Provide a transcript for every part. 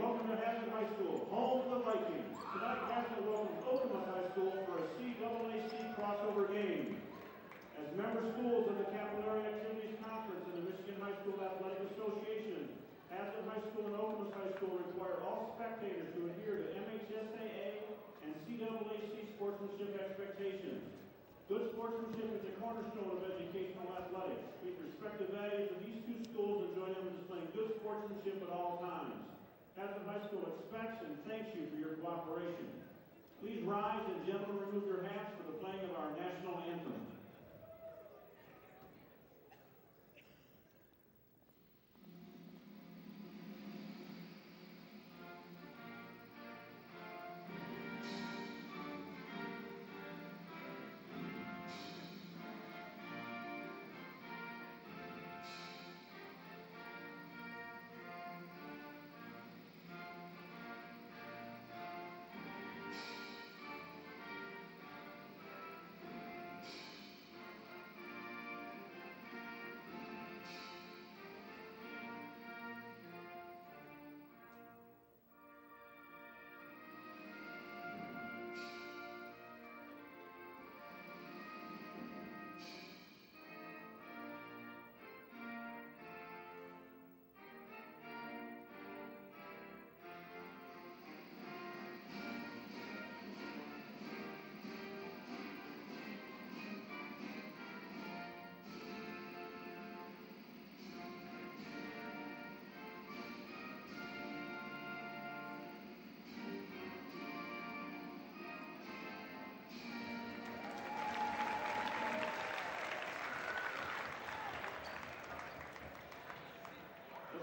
welcome to Hazlet High School, home of the Vikings. Tonight, Hazlet welcomes Okemos High School for a CAAC crossover game. As member schools of the Capillary Activities Conference and the Michigan High School Athletic Association, Hazlet High School and Okemos High School require all spectators to adhere to MHSAA and CAAC sportsmanship expectations. Good sportsmanship is a cornerstone of educational athletics. Please respect the values of these two schools and join them in displaying good sportsmanship at all times. Hazlet High School expects and thanks you for your cooperation. Please rise and gentlemen remove your hats for the playing of our national anthem.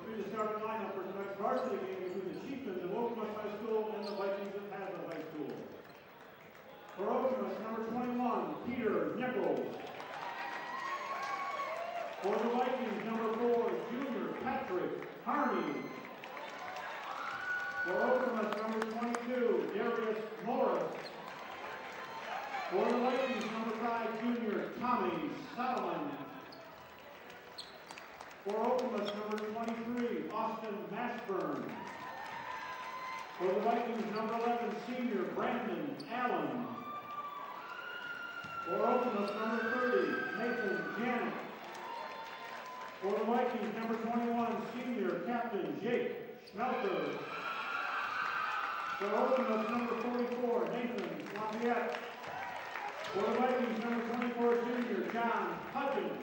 The starting lineup for tonight's varsity game between the Chieftains of Okemos High School and the Vikings of Hazlet High School. For Okemos, number 21, Peter Nichols. For the Vikings, number 4, Junior Patrick Harney. For Okemos, number 22, Darius Morris. For the Vikings, number 5, Junior Tommy Solomon. For Okemos, number 23, Austin Mashburn. For the Vikings, number 11, senior Brandon Allen. For Okemos, number 30, Nathan Janet. For the Vikings, number 21, senior captain Jake Schmelter. For Okemos, number 44, Nathan Lafayette. For the Vikings, number 24, junior John Hudgens.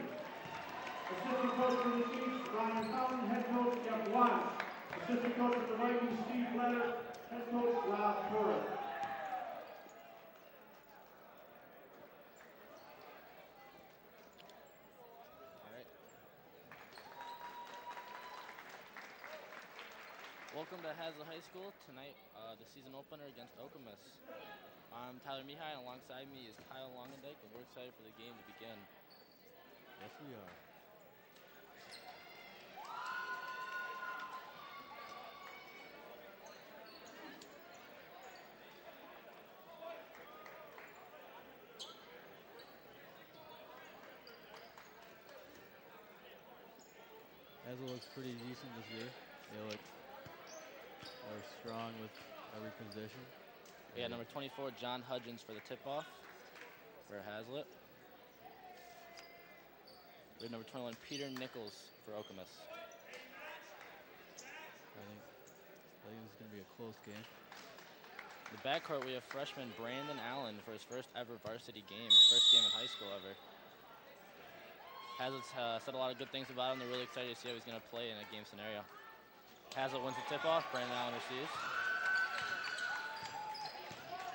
Assistant coach for the Chiefs, Ryan Fountain. Head coach, Jeff Watts. Assistant coach for the Vikings, Steve Leonard. Head coach, Rob Torres. All right. Welcome to Hazlet High School. Tonight, the season opener against Okemos. I'm Tyler Mihai, and alongside me is Kyle Longendijk, and we're excited for the game to begin. Yes, we are. Hazlet looks pretty decent this year. They look are strong with every position. Yeah, number 24, John Hudgens for the tip-off for Hazlet. We have number 21, Peter Nichols for Okemos. I think this is going to be a close game. In the backcourt, we have freshman Brandon Allen for his first ever varsity game, his first game in high school ever. Hazlet's said a lot of good things about him. They're really excited to see how he's going to play in a game scenario. Hazlet wins the tip-off. Brandon Allen receives.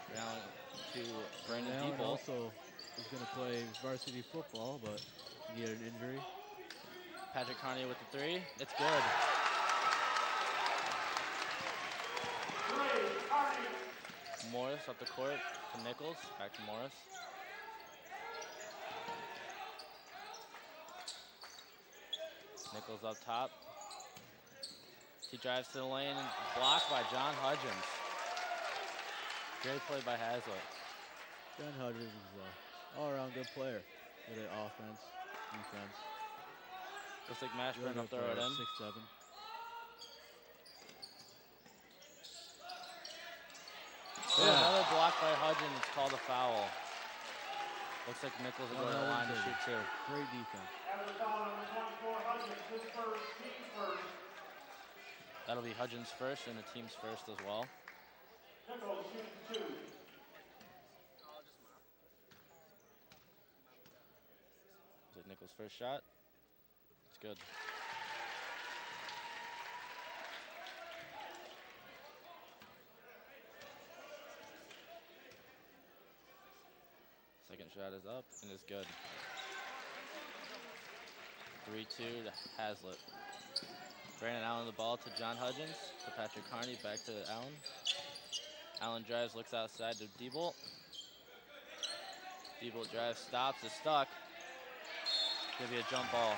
Brandon Allen to Brandon Allen Deeple. also is going to play varsity football, but he had an injury. Patrick Carney with the three. It's good. Morris up the court to Nichols. Back to Morris. Nichols up top. He drives to the lane and blocked by John Hudgens. Great play by Hazlet. John Hudgens is an all-around good player. Good at offense, defense. Looks like Mashburn will throw it in. 6'7". by Hudgens called a foul. Looks like Nichols will go to the line to shoot too. Great defense. As a foul, number 24, Hudgens, his first, team first. That'll be Hudgens first and the team's first as well. Nichols shooting 2. Is it Nichols' first shot? It's good. Second shot is up and is good. 3-2 to Hazlitt. Brandon Allen the ball to John Hudgens, to Patrick Harney, back to Allen. Allen drives, looks outside to Diebold. Diebold drives, stops, is stuck. Gonna be a jump ball.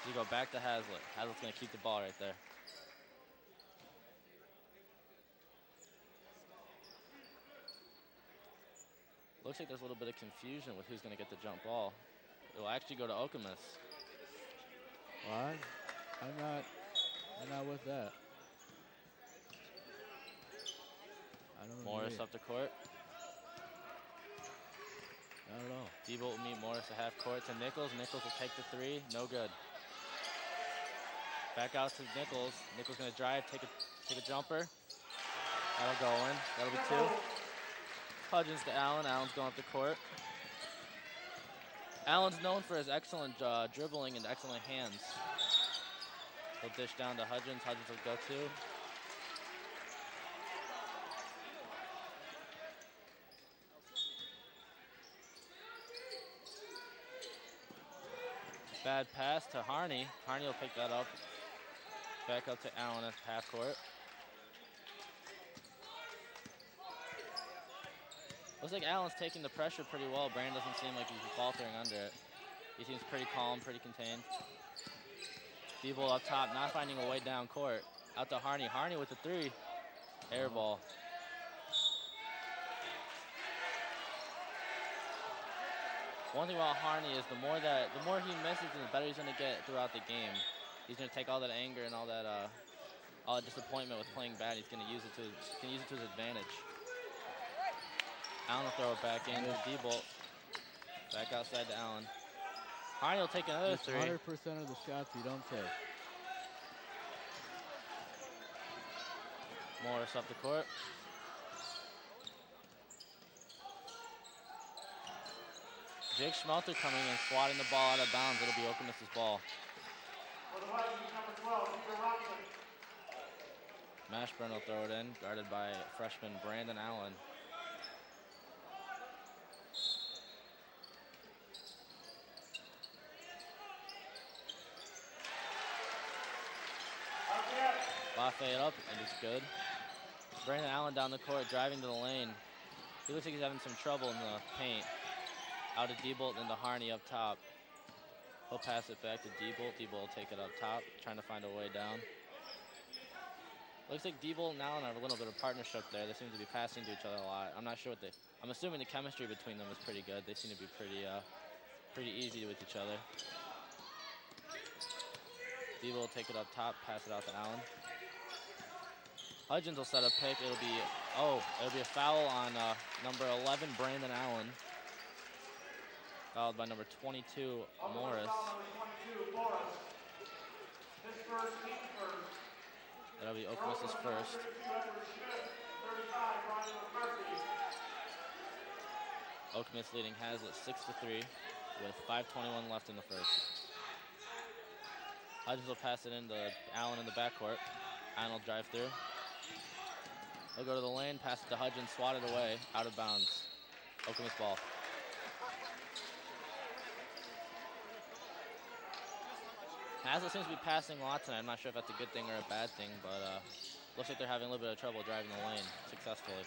You go back to Hazlitt. Hazlitt's gonna keep the ball right there. Looks like there's a little bit of confusion with who's gonna get the jump ball. It will actually go to Okemos. Well, I'm not with that. I don't know. Morris up the court. Not at all. Diebold will meet Morris at half court to Nichols. Nichols will take the 3, no good. Back out to Nichols. Nichols gonna drive, take a jumper. That'll go in. That'll be 2. Hudgens to Allen. Allen's going up the court. Allen's known for his excellent dribbling and excellent hands. He'll dish down to Hudgens. Hudgens will go 2. Bad pass to Harney. Harney will pick that up. Back up to Allen at half court. Looks like Allen's taking the pressure pretty well. Brandon doesn't seem like he's faltering under it. He seems pretty calm, pretty contained. Diebold up top, not finding a way down court. Out to Harney. Harney with the 3. Air ball. One thing about Harney is the more he misses, the better he's gonna get throughout the game. He's gonna take all that anger and all that disappointment with playing bad. He's gonna use it to his advantage. Allen will throw it back in to Diebold. Back outside to Allen. Harney will take another 3. 100% of the shots you don't take. Morris up the court. Jake Schmelter coming in, swatting the ball out of bounds. It'll be Okemos' ball. For the Vikings, number 12, Peter Robinson. Mashburn will throw it in, guarded by freshman Brandon Allen. Lafayette up, and it's good. Brandon Allen down the court, driving to the lane. He looks like he's having some trouble in the paint. Out to Diebold and to Harney up top. He'll pass it back to Diebold. Diebold will take it up top, trying to find a way down. Looks like Diebold and Allen have a little bit of partnership there. They seem to be passing to each other a lot. I'm not sure what I'm assuming the chemistry between them is pretty good. They seem to be pretty easy with each other. Diebold will take it up top, pass it out to Allen. Hudgens will set a pick. It'll be a foul on number 11, Brandon Allen. Fouled by number 22, Morris. That'll be Okemos' first. Okemos leading Hazlitt 6-3 with 5:21 left in the first. Hudgens will pass it into Allen in the backcourt. Allen will drive through. He'll go to the lane, pass it to Hudgens, swat it away, out of bounds. Okemos ball. Hazlitt seems to be passing a lot tonight. I'm not sure if that's a good thing or a bad thing, but looks like they're having a little bit of trouble driving the lane successfully.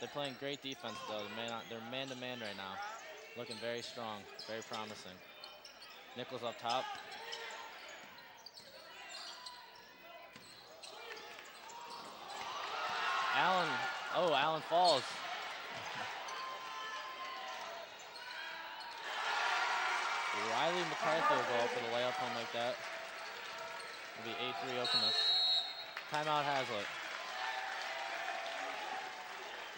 They're playing great defense, though. They're man-to-man right now. Looking very strong, very promising. Nichols up top. Allen falls. Riley McCarthy will go up for the layup home like that. It'll be 8-3 Okemos. Timeout Hazlitt.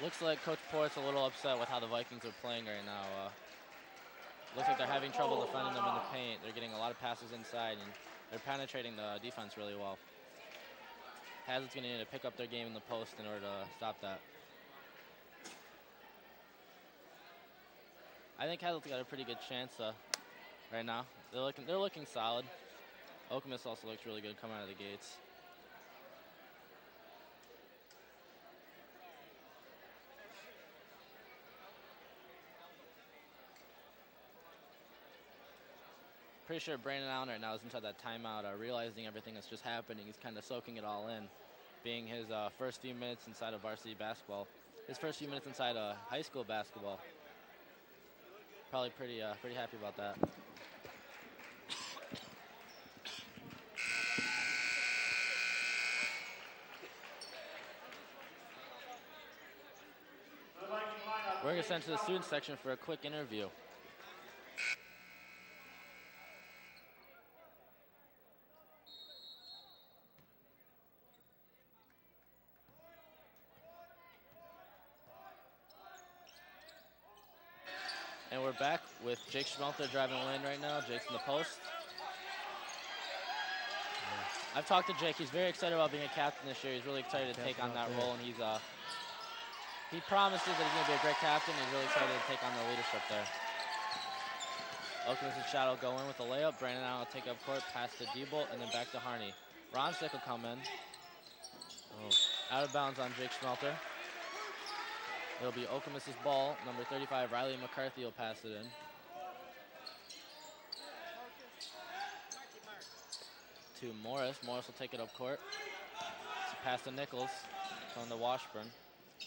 Looks like Coach Port's a little upset with how the Vikings are playing right now. Looks like they're having trouble defending them in the paint. They're getting a lot of passes inside, and they're penetrating the defense really well. Hazlitt's going to need to pick up their game in the post in order to stop that. I think Hazlitt's got a pretty good chance right now. They're looking solid. Okemos also looks really good coming out of the gates. Pretty sure Brandon Allen right now is inside that timeout, realizing everything that's just happening. He's kind of soaking it all in, being his first few minutes inside of varsity basketball. His first few minutes inside high school basketball. Probably pretty happy about that. We're going to send to the student section for a quick interview. And we're back with Jake Schmelter driving lane right now. Jake's in the post. I've talked to Jake. He's very excited about being a captain this year. He's really excited to take on that role, and he promises that he's going to be a great captain. He's really excited to take on the leadership there. Okemos' shot will go in with a layup. Brandon Allen will take up court, pass to Diebold, and then back to Harney. Ronsick will come in. Out of bounds on Jake Schmelter. It'll be Okemos' ball. Number 35, Riley McCarthy, will pass it in. To Morris. Morris will take it up court. Pass to Nichols. Going to Washburn.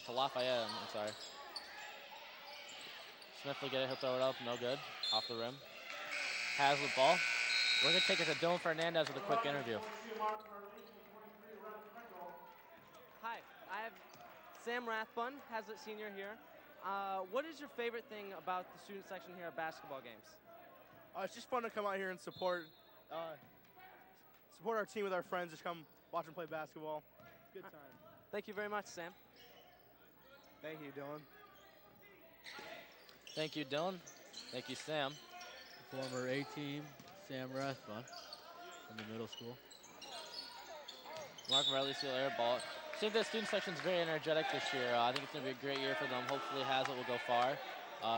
To Lafayette, I'm sorry. Smith will get it. He'll throw it up. No good. Off the rim. Hazlitt ball. We're going to take it to Dylan Fernandez with a quick interview. Hi, I have Sam Rathbun, Hazlitt Senior here. What is your favorite thing about the student section here at basketball games? It's just fun to come out here and support our team with our friends. Just come watch them play basketball. Good time. Thank you very much, Sam. Thank you, Dylan. Thank you, Dylan. Thank you, Sam. Former A-team, Sam Rathbun from the middle school. Mark Riley seal air ball. I think the student section is very energetic this year. I think it's going to be a great year for them. Hopefully Hazlitt will go far.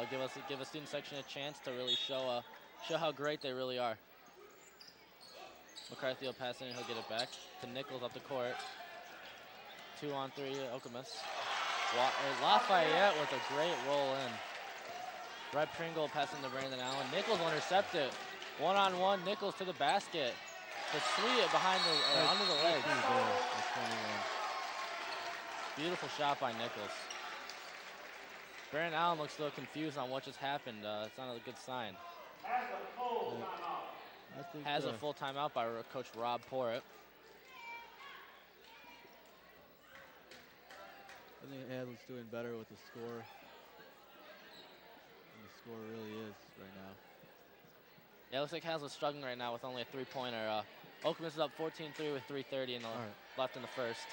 Give a student section a chance to really show how great they really are. McCarthy will pass in and he'll get it back to Nichols up the court. 2-on-3, Okemos. Lafayette with a great roll in. Red Pringle passing to Brandon Allen. Nichols will intercept it. One-on-one, Nichols to the basket. To sweep it behind under the legs. Beautiful shot by Nichols. Brandon Allen looks a little confused on what just happened. It's not a good sign. Has a full timeout by Coach Rob Porritt. I think Hazlitt's doing better with the score. And the score really is right now. Yeah, it looks like Hazlitt's struggling right now with only a three-pointer. Okemos is up 14-3 with 3:30 left in the first.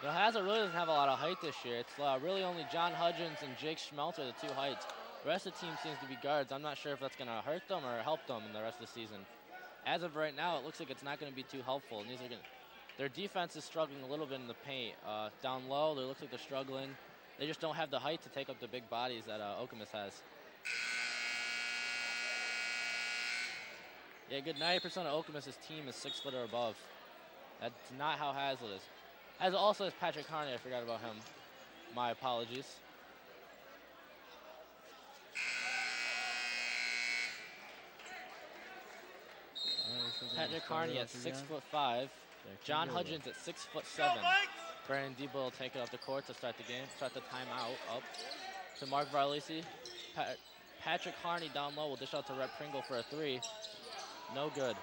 You know, Hazlitt really doesn't have a lot of height this year. It's really only John Hudgens and Jake Schmelter, the two heights. The rest of the team seems to be guards. I'm not sure if that's going to hurt them or help them in the rest of the season. As of right now, it looks like it's not going to be too helpful. And their defense is struggling a little bit in the paint. Down low, it looks like they're struggling. They just don't have the height to take up the big bodies that Okemos has. Yeah, a good 90% of Okemos' team is 6 foot or above. That's not how Hazlitt is. As also as Patrick Harney, I forgot about him. My apologies. Patrick Harney at 6'5". John Hudgens at 6'7". Brandon Diebold will take it up the court to start the game. Start the timeout up to Mark Varlisi. Patrick Harney down low will dish out to Rhett Pringle for a 3. No good.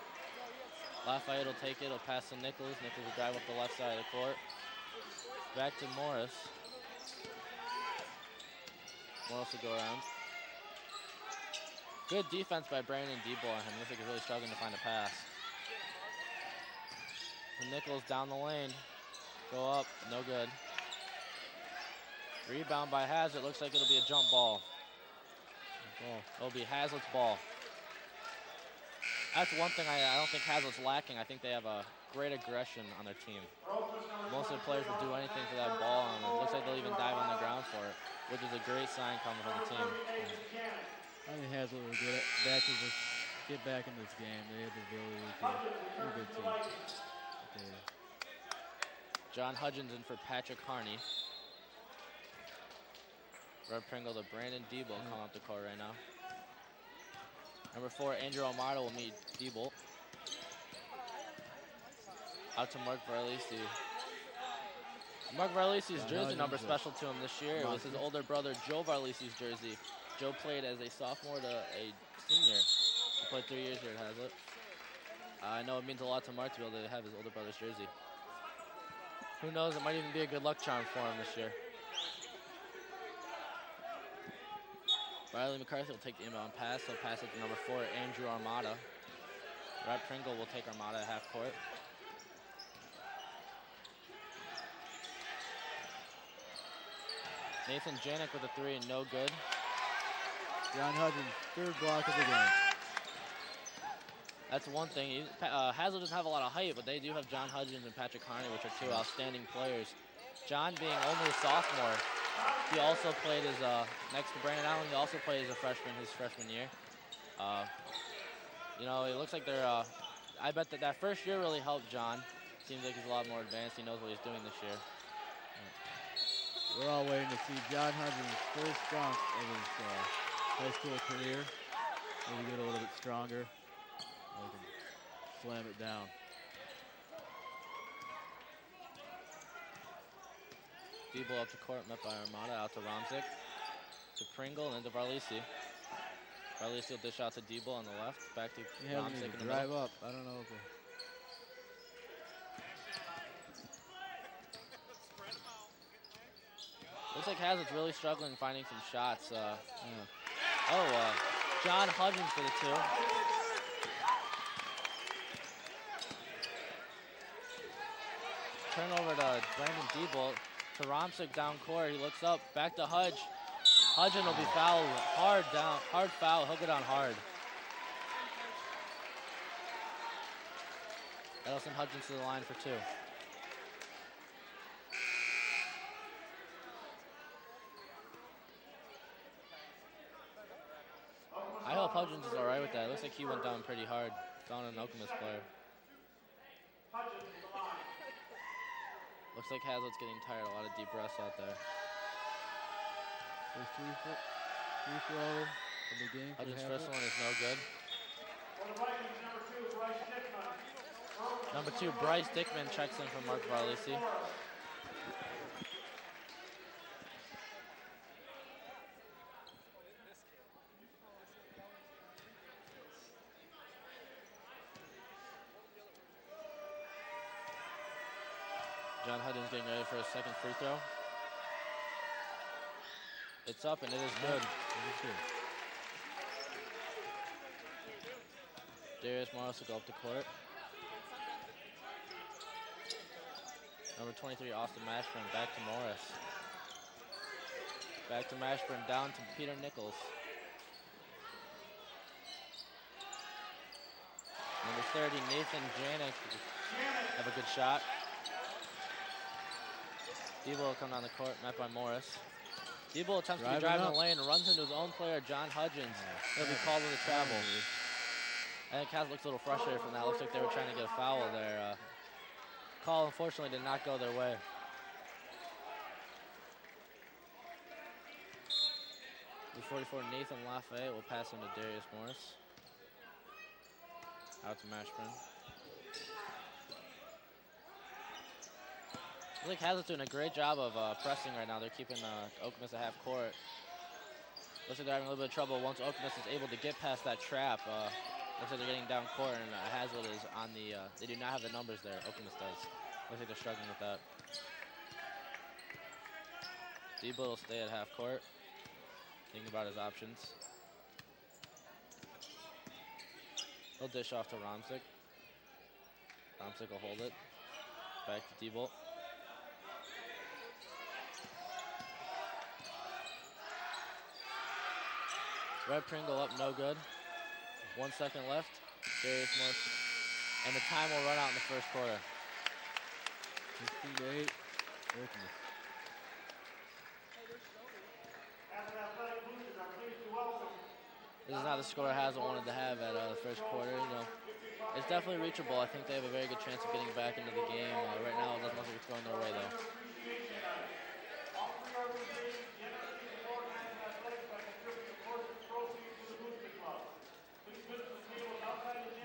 Lafayette will take it. He'll pass to Nichols. Nichols will drive up the left side of the court. Back to Morris. Morris will go around. Good defense by Brandon Diebold on him. Looks like he's really struggling to find a pass. And Nichols down the lane. Go up, no good. Rebound by Hazlitt. Looks like it'll be a jump ball. It'll be Hazlitt's ball. That's one thing I don't think Hazlitt's lacking. I think they have a great aggression on their team. Most of the players will do anything for that ball, and it looks like they'll even dive on the ground for it, which is a great sign coming from the team. I think Hazlitt will get back in this game. They have the ability to. They're a good team. Okay. John Hudgens in for Patrick Harney. Red Pringle to Brandon Diebold coming up the court right now. Number 4, Andrew Almada will meet Diebold. Out to Mark Varlisi. Mark Varlisi's jersey number special to him this year. It was his older brother Joe Varlisi's jersey. Joe played as a sophomore to a senior. He played 3 years here at Hazlitt. I know it means a lot to Mark to be able to have his older brother's jersey. Who knows, it might even be a good luck charm for him this year. Riley McCarthy will take the inbound pass. He'll pass it to number 4, Andrew Armada. Red Pringle will take Armada at half court. Nathan Janik with a 3 and no good. John Hudgens, 3rd block of the game. That's one thing. Hazlitt doesn't have a lot of height, but they do have John Hudgens and Patrick Harney, which are 2 outstanding players. John being only a sophomore, he also played as next to Brandon Allen. He also played as a freshman his freshman year. You know, it looks like they're. I bet that first year really helped John. Seems like he's a lot more advanced. He knows what he's doing this year. We're all waiting to see John Hudgens' first dunk of his high school career. Maybe get a little bit stronger. We can slam it down. Diebold up to court, met by Armada, out to Romzik, to Pringle, and to Varlisi. Varlisi will dish out to Diebold on the left, back to Romzik in the drive middle. up. I don't know if Looks like Hazlitt's really struggling finding some shots. John Hudgens for the 2. Turnover to Brandon Diebold. To Romzik down court. He looks up. Back to Hudge. Hudgens will be fouled. Hard foul. He'll go down hard. That'll send Hudgens to the line for 2. I hope Hudgens is all right with that. It looks like he went down pretty hard. Down an Okemos player. Looks like Hazlitt's getting tired. A lot of deep breaths out there. First free throw of the game. Hudgens' first one is no good. Number 2, Bryce Dickman checks in for Mark Varlisi. John Hudgens getting ready for his second free throw. It's up and it is good. Darius Morris will go up to court. Number 23, Austin Mashburn, back to Morris. Back to Mashburn, down to Peter Nichols. Number 30, Nathan Janik, have a good shot. Diebold will come down the court, met by Morris. Diebold attempts to be driving the lane and runs into his own player, John Hudgens. He'll be called with a travel. I think Kaz looks a little frustrated from that. Looks like they were trying to get a foul there. Call, unfortunately, did not go their way. The 44, Nathan Lafayette will pass him to Darius Morris. Out to Mashburn. I think Hazlitt's doing a great job of pressing right now. They're keeping Okemos at half court. Looks like they're having a little bit of trouble once Okemos is able to get past that trap. Looks like they're getting down court, and Hazlitt is on the. They do not have the numbers there. Okemos does. Looks like they're struggling with that. Diebold will stay at half court, thinking about his options. He'll dish off to Romzik. Romzik will hold it. Back to Diebold. Red Pringle up, no good. 1 second left. Darius Morris. And the time will run out in the first quarter. 16-8. Okemos. This is not the score Haslett wanted to have at the first quarter. You know, it's definitely reachable. I think they have a very good chance of getting back into the game. Right now, it doesn't look like it's going their way, though.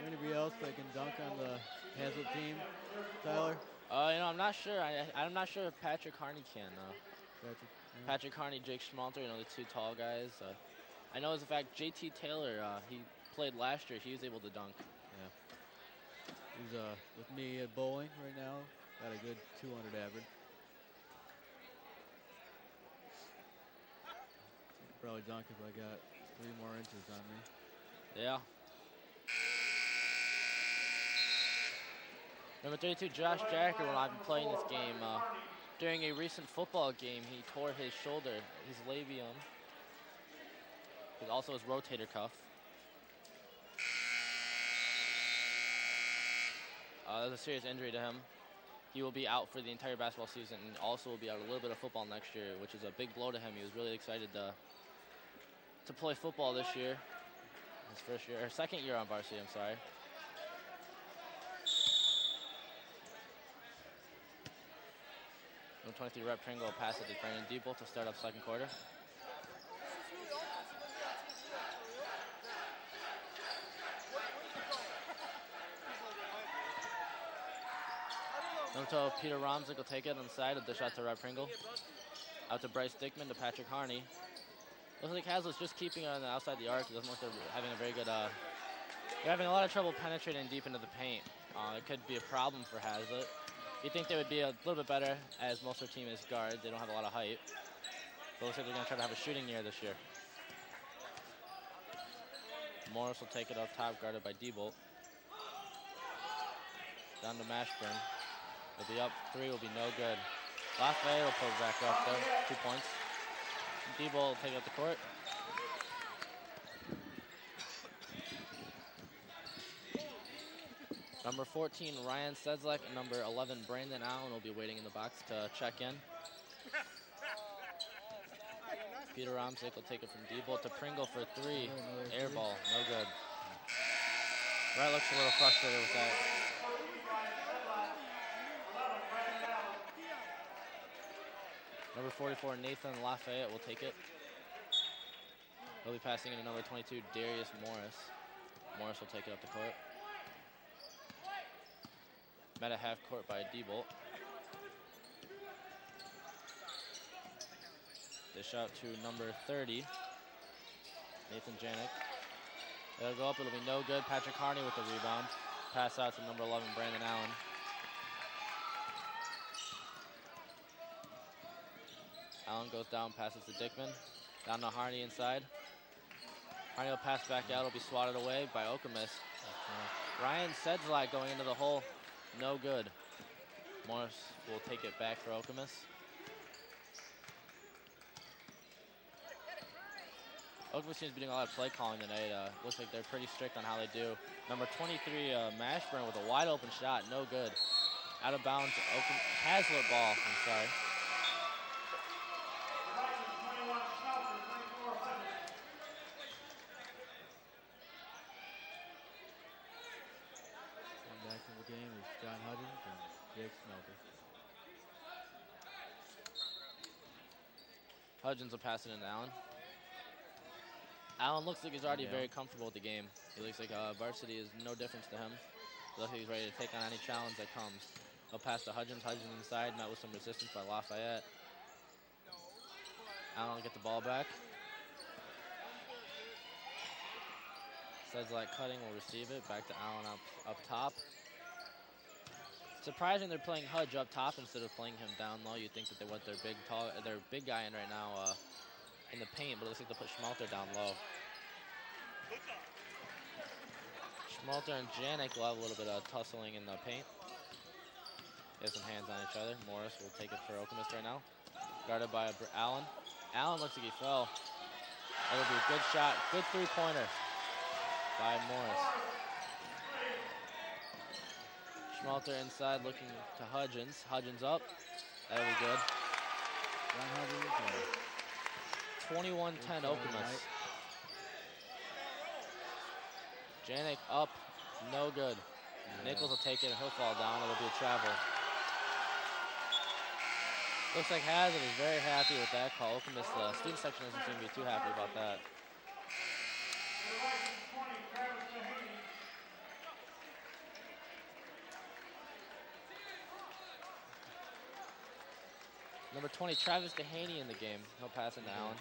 Anybody else that can dunk on the Haslett team, Tyler? You know, I'm not sure. I'm not sure if Patrick Harney can. Patrick Harney, Jake Schmalter, you know, the two tall guys. I know as a fact, JT Taylor, he played last year. He was able to dunk. Yeah. He's with me at bowling right now. Got a good 200 average. Probably dunk if I got 3 more inches on me. Yeah. Number 32, Josh Jacker, when I've been playing this game, during a recent football game, he tore his shoulder, his labium, and also his rotator cuff. That's a serious injury to him. He will be out for the entire basketball season and also will be out a little bit of football next year, which is a big blow to him. He was really excited to play football this year. His first year, or second year on varsity, I'm sorry. Number 23, Rep Pringle, pass it to Brandon Diebold to start up second quarter. Number 12, Peter Romzik will take it on the side of the shot to Rep Pringle. Out to Bryce Dickman to Patrick Harney. Looks like Hazlett's just keeping it on the outside the arc. It doesn't look like they're having a very good, they're having a lot of trouble penetrating deep into the paint. It could be a problem for Hazlett. You think they would be a little bit better, as most of their team is guard. They don't have a lot of height. But looks like they're going to try to have a shooting year this year. Morris will take it up top, guarded by Diebold. Down to Mashburn. They'll be up 3, will be no good. Lafayette will pull back up though, 2 points. Diebold will take it up the court. Number 14, Ryan Sedlak, and number 11, Brandon Allen will be waiting in the box to check in. Peter Romzik will take it from Diebold to Pringle for 3. Air ball, no good. Wright looks a little frustrated with that. Number 44, Nathan Lafayette will take it. He'll be passing into number 22, Darius Morris. Morris will take it up the court. Met at half court by Diebold. Dish out to number 30, Nathan Janik. It'll go up, it'll be no good. Patrick Harney with the rebound. Pass out to number 11, Brandon Allen. Allen goes down, passes to Dickman. Down to Harney inside. Harney will pass back out, it'll be swatted away by Okemos. Ryan Sedlak going into the hole. No good. Morris will take it back for Okemos. Okemos seems to be doing a lot of play calling tonight. Looks like they're pretty strict on how they do. Number 23, Mashburn with a wide open shot. No good. Out of bounds. Haslett ball. I'm sorry. Back in the game is John Hudgens and Jake Schmalter. Hudgens will pass it into Allen. Allen looks like he's already very comfortable with the game. He looks like varsity is no difference to him. He looks like he's ready to take on any challenge that comes. He'll pass to Hudgens. Hudgens inside, met with some resistance by Lafayette. Allen will get the ball back. Says like cutting will receive it. Back to Allen up top. Surprising they're playing Hudge up top instead of playing him down low. You'd think that they want their big guy in right now in the paint, but it looks like they'll put Schmalter down low. Schmalter and Janik will have a little bit of tussling in the paint. They have some hands on each other. Morris will take it for Okemos right now. Guarded by Allen. Allen looks like he fell. That'll be a good shot. Good three-pointer by Morris. Schmalter inside looking to Hudgens. Hudgens up. That'll be good. 21-10 Okemos. Janik up. No good. Nichols will take it and he'll fall down. It'll be a travel. Looks like Hazard is very happy with that call. Okemos, the student section doesn't seem to be too happy about that. Number 20, Travis Dehaney in the game. He'll pass it to Allen.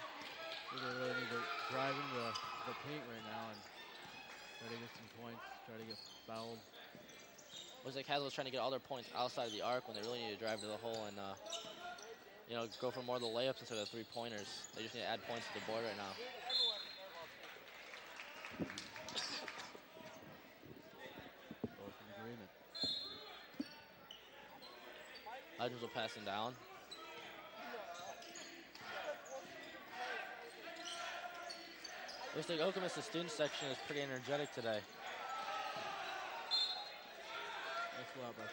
They really need to drive into the paint right now and try to get some points, try to get fouled. Looks like Hazard's trying to get all their points outside of the arc when they really need to drive to the hole and you know, go for more of the layups instead of the three-pointers. They just need to add points to the board right now. Both in agreement. Hudgens will pass him down. Looks like Okemos, the student section, is pretty energetic today. Nice swap by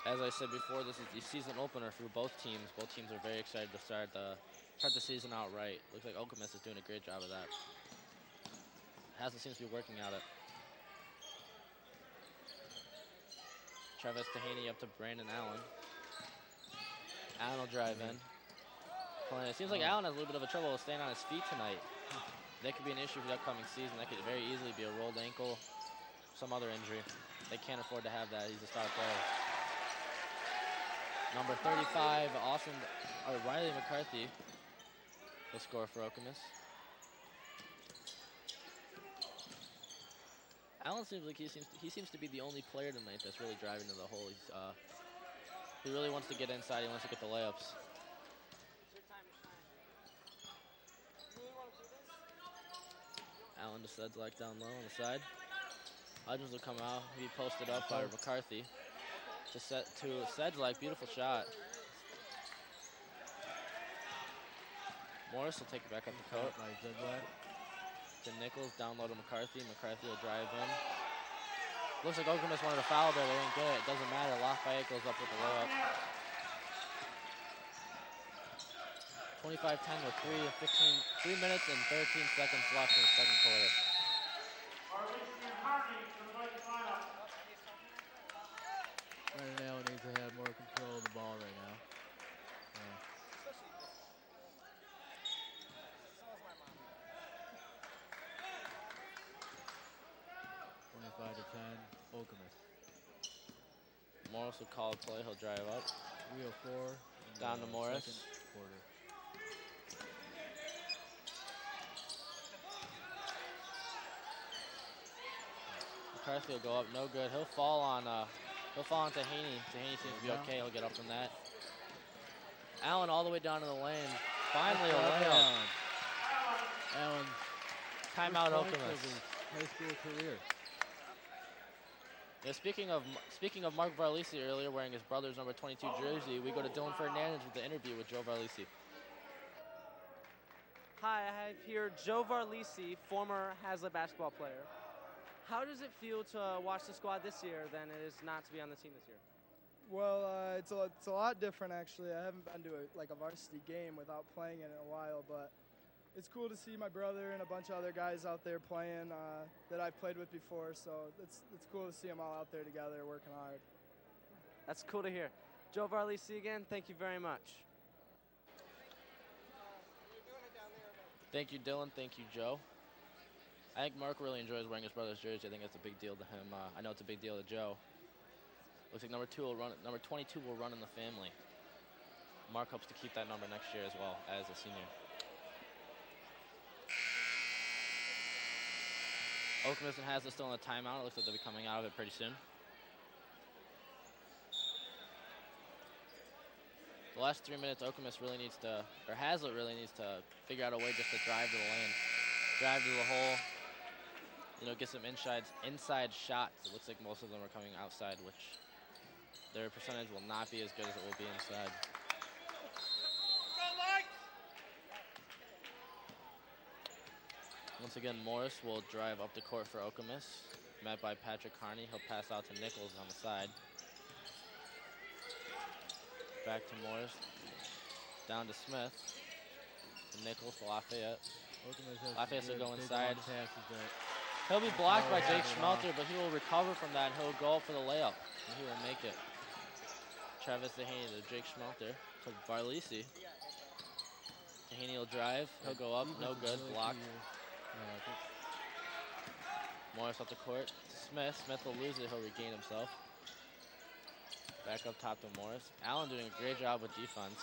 44. As I said before, this is the season opener for both teams. Both teams are very excited to start the season out right. Looks like Okemos is doing a great job of that. Haslett seems to be working at it. Travis Dehaney up to Brandon Allen. Allen will drive in. It seems like Allen has a little bit of a trouble with staying on his feet tonight. That could be an issue for the upcoming season. That could very easily be a rolled ankle, some other injury. They can't afford to have that. He's a star player. Number 35, Riley McCarthy will score for Okemos. Allen seems like he seems to be the only player tonight that's really driving to the hole. He really wants to get inside. He wants to get the layups. Allen to Sedlak down low on the side. Hudgens will come out. He'll be posted up by McCarthy. To Sedlak, beautiful shot. Morris will take it back up the court. By Sedlak. To Nichols, down low to McCarthy. McCarthy will drive in. Looks like Okemos wanted a foul there. They didn't get it. It doesn't matter. Lafayette goes up with the layup. 25-10 with 3 minutes and 13 seconds left in the second quarter. Brandon Allen needs to have more control of the ball right now. 25-10, Okemos. Morris will call a play. He'll drive up. 3:04. Down to Morris. Second quarter. McCarthy will go up. No good. He'll fall on Dehaney. Dehaney seems to be okay. He'll get up from that. Allen all the way down to the lane. Finally a layup. Allen. Timeout First point Okemos. of his high school career. Yeah, speaking of Mark Varlisi earlier wearing his brother's number 22 jersey, we go to Dylan Fernandez with the interview with Joe Varlisi. Hi, I have here Joe Varlisi, former Hazlitt basketball player. How does it feel to watch the squad this year than it is not to be on the team this year? Well, it's a lot different actually. I haven't been to a varsity game without playing in a while, but it's cool to see my brother and a bunch of other guys out there playing that I've played with before. So it's cool to see them all out there together working hard. That's cool to hear. Joe Varlisi again, thank you very much. Thank you, Dylan. Thank you, Joe. I think Mark really enjoys wearing his brother's jersey. I think that's a big deal to him. I know it's a big deal to Joe. Looks like number 22 will run in the family. Mark hopes to keep that number next year as well as a senior. Okemos and Hazlitt still in the timeout. It looks like they'll be coming out of it pretty soon. The last 3 minutes, Okemos really needs to, or Hazlitt really needs to figure out a way just to drive to the lane. Drive to the hole, you know, get some inside shots. It looks like most of them are coming outside, which their percentage will not be as good as it will be inside. Once again, Morris will drive up the court for Okemos. Met by Patrick Carney. He'll pass out to Nichols on the side. Back to Morris. Down to Smith. To Nichols to Lafayette. Lafayette will go inside. He'll be blocked by Jake Schmelter, but he will recover from that. He'll go up for the layup, and he will make it. Travis Dehaney to Jake Schmelter to Varlisi. Dehaney will drive. He'll go up. No good. Blocked. Morris up the court. Smith. Smith will lose it. He'll regain himself. Back up top to Morris. Allen doing a great job with defense.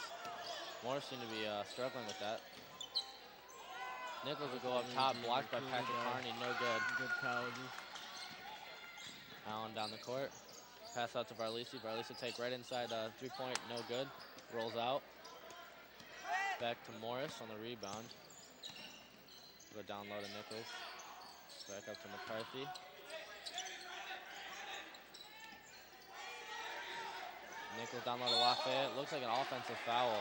Morris seemed to be struggling with that. Nichols will go up top, blocked by Patrick Carney, no good. Good colleges. Allen down the court. Pass out to Varlisi. Varlisi take right inside three-point, no good. Rolls out. Back to Morris on the rebound. Go down low to Nichols. Back up to McCarthy. Nichols down low to Lafayette. Looks like an offensive foul.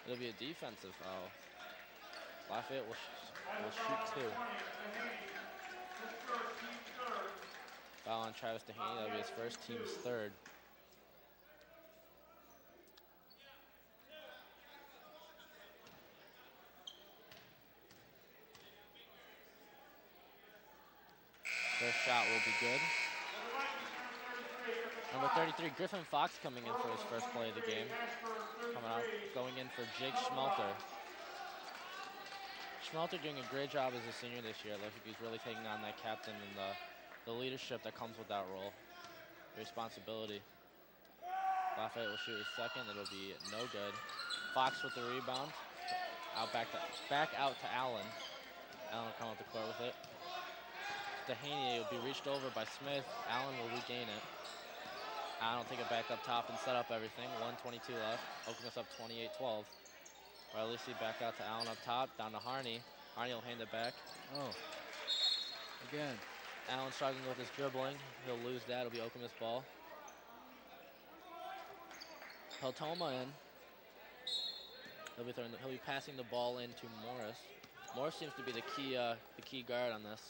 It'll be a defensive foul. Lafayette will shoot two. Foul on Travis Dehaney. That'll be his first, team's third. First shot will be good. Number 33, Griffin Fox coming in for his first play of the game. Coming out, going in for Jake Schmelter. Schmelter doing a great job as a senior this year. Looks like he's really taking on that captain and the leadership that comes with that role. The responsibility. Lafayette will shoot his second. It'll be no good. Fox with the rebound. Back out to Allen. Allen will come up the court with it. Dehaney will be reached over by Smith. Allen will regain it. Allen will take it back up top and set up everything. 1:22 left. Okemos up 28-12. Varlisi back out to Allen up top. Down to Harney. Harney will hand it back. Oh. Again. Allen struggling with his dribbling. He'll lose that. It'll be Okemos' ball. Peltoma in. He'll be passing the ball in to Morris. Morris seems to be the key guard on this.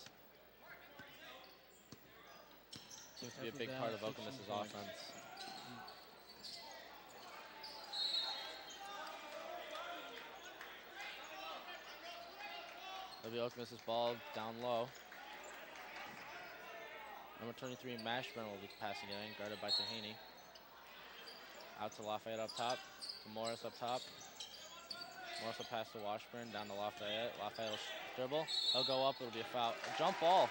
Seems to be a big part of Okemos' offense. It'll be Okemos' ball down low. Number 23, Mashburn will be passing it in, guarded by Dehaney. Out to Lafayette up top, to Morris up top. Morris will pass to Washburn, down to Lafayette. Lafayette will dribble. He'll go up, it'll be a foul. A jump ball.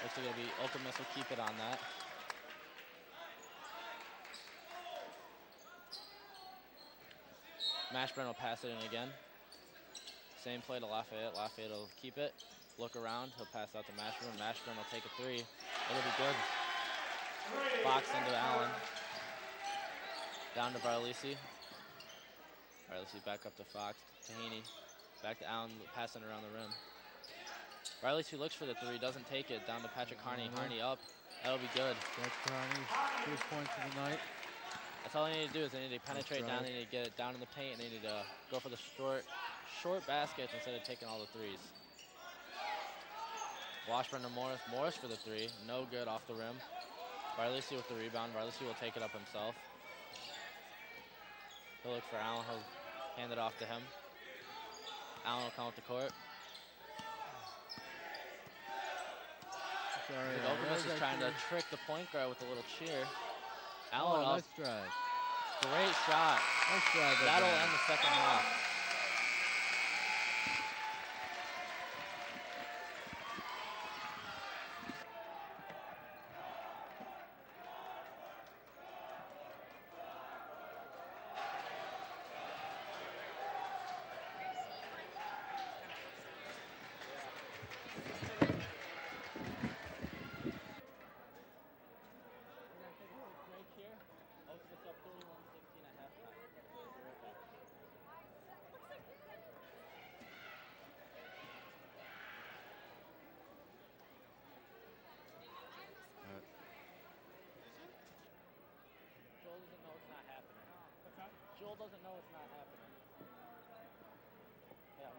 Looks like it'll be Okemos will keep it on that. Mashburn will pass it in again. Same play to Lafayette. Lafayette will keep it. Look around. He'll pass out to Mashburn. Mashburn will take a three. It'll be good. Fox into Allen. Down to Varlisi. Varlisi back up to Fox. Dehaney. Back to Allen, passing around the rim. Varlisi looks for the three, doesn't take it. Down to Patrick Harney. Harney up. That'll be good. That's Harney's first points of the night. That's all they need to do is they need to penetrate down. They need to get it down in the paint, and they need to go for the short baskets instead of taking all the threes. Washburn to Morris. Morris for the three. No good off the rim. Varlisi with the rebound. Varlisi will take it up himself. He'll look for Allen. He'll hand it off to him. Allen will come up the court. Okemos is trying to trick the point guard with a little cheer. Allen up. Nice drive. Great shot. Nice drive. That'll end the second half. Joel doesn't know it's not happening. Yeah.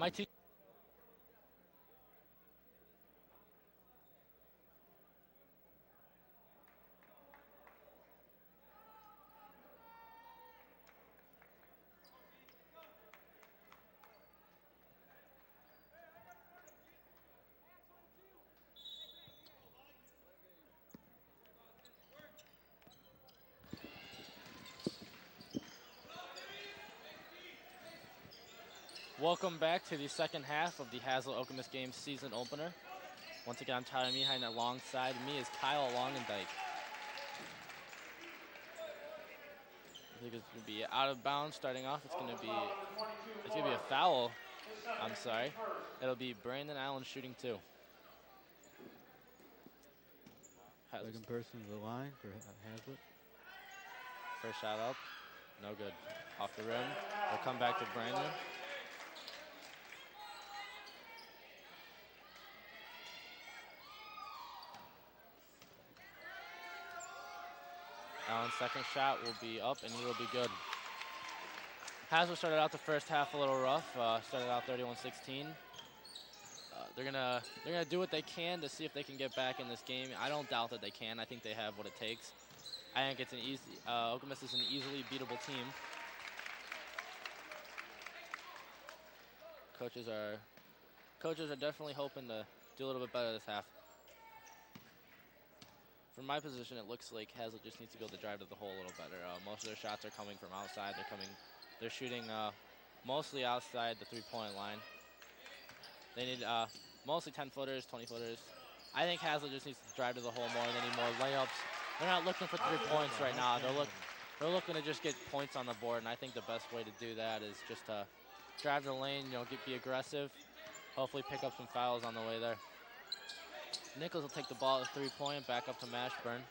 My team. Welcome back to the second half of the Hazel Okemos Games season opener. Once again, I'm Tyler Meehan. Alongside me is Kyle Longendijk. I think it's going to be out of bounds starting off. It's going to be a foul. I'm sorry. It'll be Brandon Allen shooting 2. Second person to the line for Hazlitt. First shot up. No good. Off the rim. They'll come back to Brandon. Allen's second shot will be up, and he will be good. Hazlitt started out the first half a little rough. Started out 31-16. They're gonna do what they can to see if they can get back in this game. I don't doubt that they can. I think they have what it takes. I think it's an easy. Okemos is an easily beatable team. Coaches are definitely hoping to do a little bit better this half. From my position, it looks like Hazlitt just needs to be able to drive to the hole a little better. Most of their shots are coming from outside. They're shooting mostly outside the three-point line. They need mostly 10-footers, 20-footers. I think Hazlitt just needs to drive to the hole more. They need more layups. They're not looking for 3 points right now. They're looking to just get points on the board, and I think the best way to do that is just to drive the lane, be aggressive, hopefully pick up some fouls on the way there. Nichols will take the ball at 3-point, back up to Mashburn.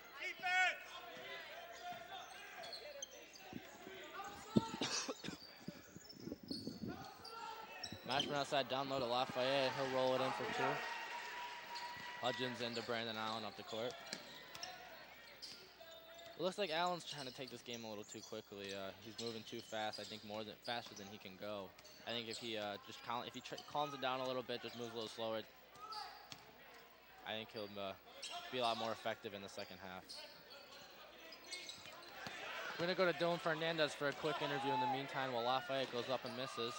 Mashburn outside, down low to Lafayette. He'll roll it in for 2. Hudgens into Brandon Allen up the court. It looks like Allen's trying to take this game a little too quickly. He's moving too fast. I think faster than he can go. I think if he calms it down a little bit, just moves a little slower, I think he'll be a lot more effective in the second half. We're going to go to Dylan Fernandez for a quick interview in the meantime while Lafayette goes up and misses.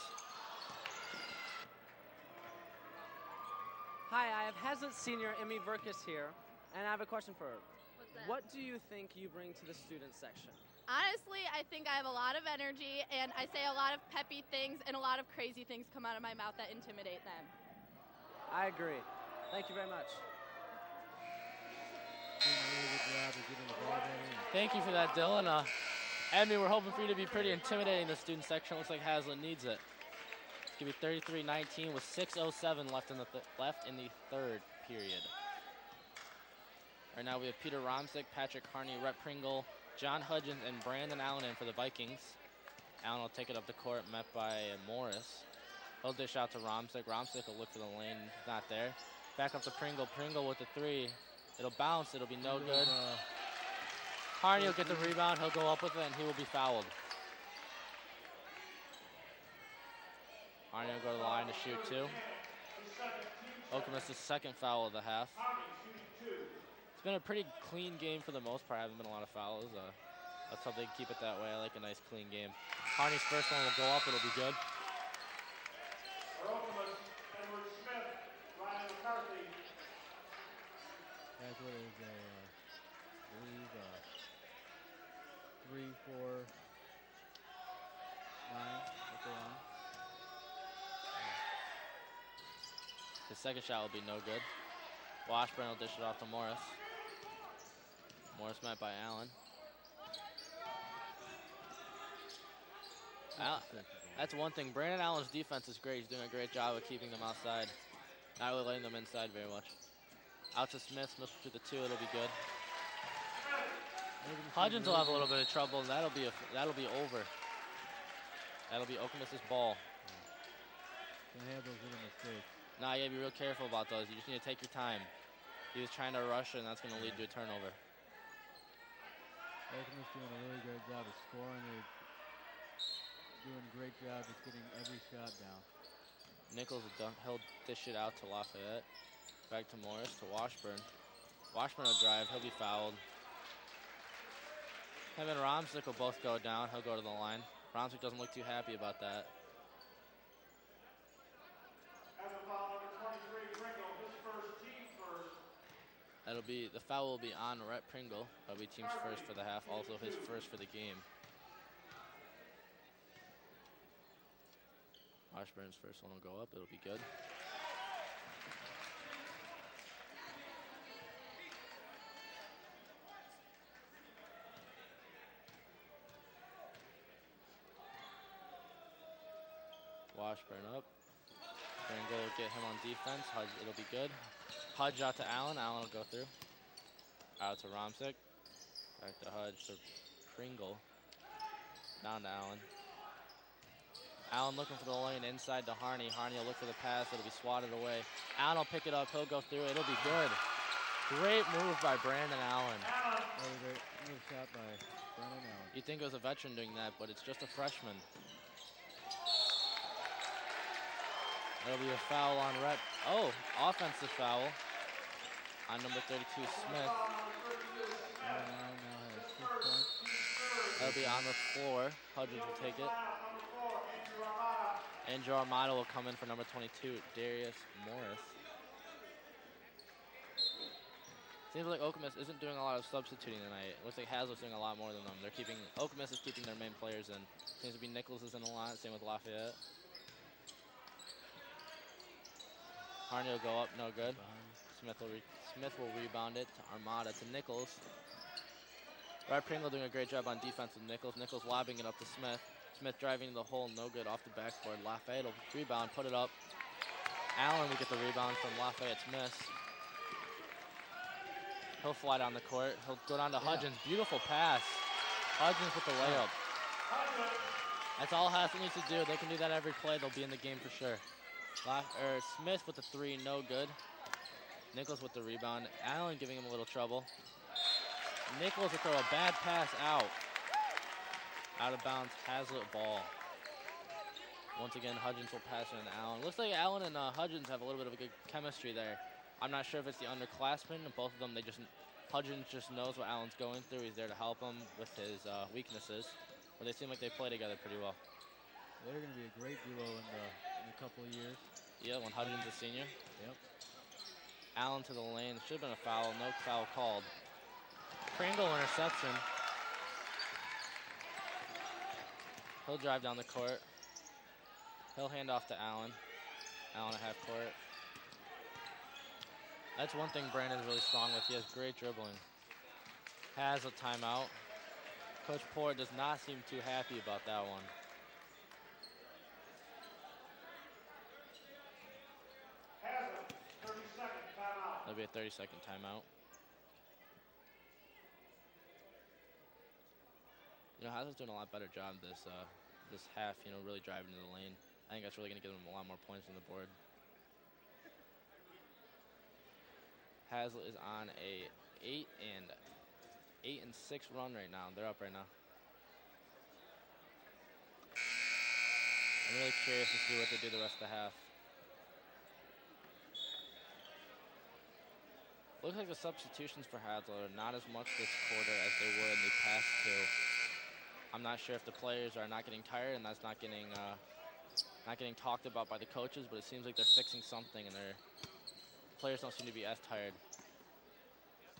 Hi, I have Hazlitt senior Emmy Verkus here, and I have a question for her. What's that? What do you think you bring to the student section? Honestly, I think I have a lot of energy, and I say a lot of peppy things, and a lot of crazy things come out of my mouth that intimidate them. I agree. Thank you very much. Thank you for that, Dylan. Emmy, we're hoping for you to be pretty intimidating the student section. Looks like Hazlitt needs it. It's going to be 33-19 with 6:07 left in the third period. Right now we have Peter Romsick, Patrick Harney, Rhett Pringle, John Hudgens, and Brandon Allen in for the Vikings. Allen will take it up the court, met by Morris. He'll dish out to Romsick. Romsick will look for the lane, not there. Back up to Pringle. Pringle with the 3. It'll bounce, it'll be no good. Harney will get the rebound, he'll go up with it, and he will be fouled. Harney will go to the line to shoot 2. Okemos' second foul of the half. It's been a pretty clean game for the most part. Haven't been a lot of fouls. Let's hope they keep it that way. I like a nice clean game. Harney's first one will go up, it'll be good. Hazlitt is, I believe, 3, 4, 9 at the line. His second shot will be no good. Washburn will dish it off to Morris. Morris met by Allen. That's one thing. Brandon Allen's defense is great. He's doing a great job of keeping them outside. Not really letting them inside very much. Out to Smith. Smith to the 2. It'll be good. Hudgens will have a little bit of trouble, and that'll be over. That'll be Okemos' ball. Can't have those little mistakes. Nah, you gotta be real careful about those. You just need to take your time. He was trying to rush, and that's going to lead to a turnover. Okemos doing a really great job of scoring. They're doing a great job of getting every shot down. Nichols, he'll dish it out to Lafayette. Back to Morris, to Washburn. Washburn will drive, he'll be fouled. Him and Romsick will both go down, he'll go to the line. Romsick doesn't look too happy about that. That'll be, the foul will be on Rhett Pringle. That'll be team's first for the half, also his first for the game. Washburn's first one will go up, it'll be good. Washburn up. Pringle will get him on defense. Hudge, it'll be good. Hudge out to Allen. Allen will go through. Out to Romsick. Back to Hudge to Pringle. Down to Allen. Allen looking for the lane inside to Harney. Harney will look for the pass. It'll be swatted away. Allen will pick it up. He'll go through. It'll be good. Great move by Brandon Allen. Really great move shot by Brandon Allen. You'd think it was a veteran doing that, but it's just a freshman. There'll be a foul on Rhett. Oh, offensive foul on number 32, Smith. Allen now has 6 points. That'll be on the floor. Hudgens will take it. Andrew Armada will come in for number 22, Darius Morris. Seems like Okemos isn't doing a lot of substituting tonight. Looks like Hazlett's doing a lot more than them. Okemos is keeping their main players in. Seems to be Nichols is in the line, same with Lafayette. Harney will go up, no good. Smith will rebound it to Armada, to Nichols. Rhett Pringle doing a great job on defense with Nichols. Nichols lobbing it up to Smith. Smith driving to the hole, no good, off the backboard. Lafayette will rebound, put it up. Allen will get the rebound from Lafayette's miss. He'll fly down the court. He'll go down to Hudgens. Beautiful pass. Hudgens with the layup. That's all Hassel needs to do. They can do that every play. They'll be in the game for sure. Smith with the 3, no good. Nichols with the rebound. Allen giving him a little trouble. Nichols will throw a bad pass out. Out of bounds, Hazlitt ball. Once again, Hudgens will pass it to Allen. Looks like Allen and Hudgens have a little bit of a good chemistry there. I'm not sure if it's the underclassmen. Both of them, Hudgens just knows what Allen's going through. He's there to help him with his weaknesses. But they seem like they play together pretty well. They're going to be a great duo in a couple of years. Yeah, when Hudgens is senior. Yep. Allen to the lane. Should have been a foul. No foul called. Pringle interception. He'll drive down the court. He'll hand off to Allen. Allen at half court. That's one thing Brandon's really strong with. He has great dribbling. Has a timeout. Coach Poor does not seem too happy about that one. There'll be a 30-second timeout. You know, Hazlett's doing a lot better job this half, you know, really driving to the lane. I think that's really going to give them a lot more points on the board. Hazlitt is on a 8 and 6 run right now. They're up right now. I'm really curious to see what they do the rest of the half. Looks like the substitutions for Hazlitt are not as much this quarter as they were in the past two. I'm not sure if the players are not getting tired and that's not getting talked about by the coaches, but it seems like they're fixing something and their players don't seem to be as tired.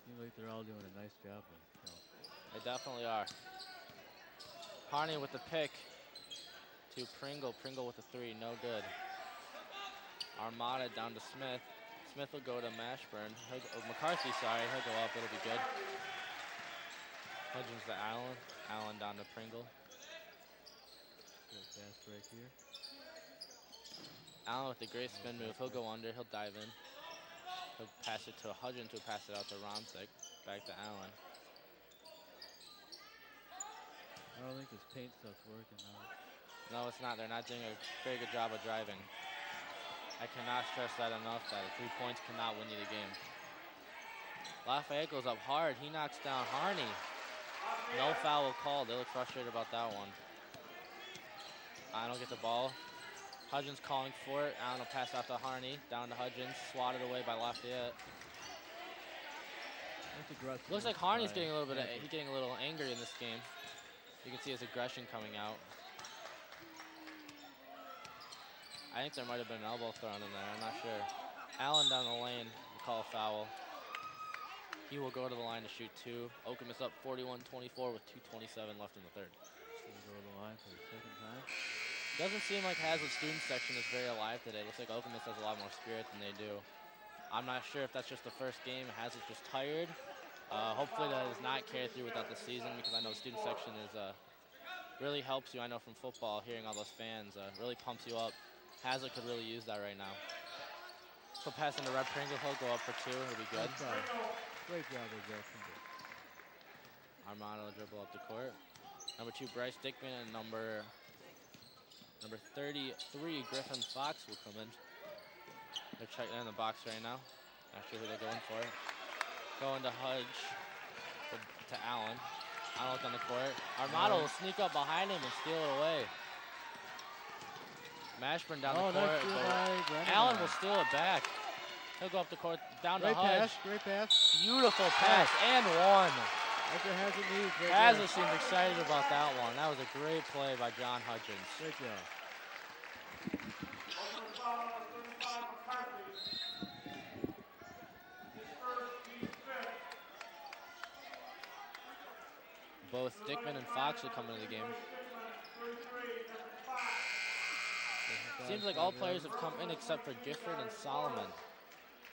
Seems like they're all doing a nice job. They definitely are. Harney with the pick to Pringle. Pringle with the 3, no good. Armada down to Smith. Smith will go to Mashburn. McCarthy, sorry, he'll go up, it'll be good. Hudgens to Allen. Allen down to Pringle. Good fast break here. Allen with the great spin move. He'll go under. He'll dive in. He'll pass it to Hudgens. He'll pass it out to Romsick. Back to Allen. I don't think this paint stuff's working now. No, it's not. They're not doing a very good job of driving. I cannot stress that enough, that 3 points cannot win you the game. Lafayette goes up hard. He knocks down Harney. No foul called. They look frustrated about that one. I don't get the ball. Hudgens calling for it. Allen will pass out to Harney. Down to Hudgens. Swatted away by Lafayette. Looks like Harney's getting a little bit. He's getting a little angry in this game. You can see his aggression coming out. I think there might have been an elbow thrown in there. I'm not sure. Allen down the lane will call a foul. He will go to the line to shoot 2. Okemos up 41-24 with 2:27 left in the third. Go to the line for the second time. Doesn't seem like Hazlitt student section is very alive today. Looks like Okemos has a lot more spirit than they do. I'm not sure if that's just the first game. Hazlitt's just tired. Hopefully that does not carry through without the season, because I know student section is really helps you. I know from football, hearing all those fans really pumps you up. Hazlitt could really use that right now. So pass into Red Pringle, he'll go up for 2. He'll be good. Great job with Jackson. Armando will dribble up the court. Number 2, Bryce Dickman, and number 33, Griffin Fox will come in. They're checking in the box right now. Not sure who they're going for. Going to Hudge to Allen. Allen on the court. Armando will sneak up behind him and steal it away. Mashburn down the court. Allen will steal it back. He'll go up the court, down to Hudge. Great pass. Beautiful pass, and one. That's what Hazlitt needs. Hazlitt seems excited about that one. That was a great play by John Hudgens. Great job. Both Dickman and Fox will come into the game. Seems like all players have come in except for Gifford and Solomon.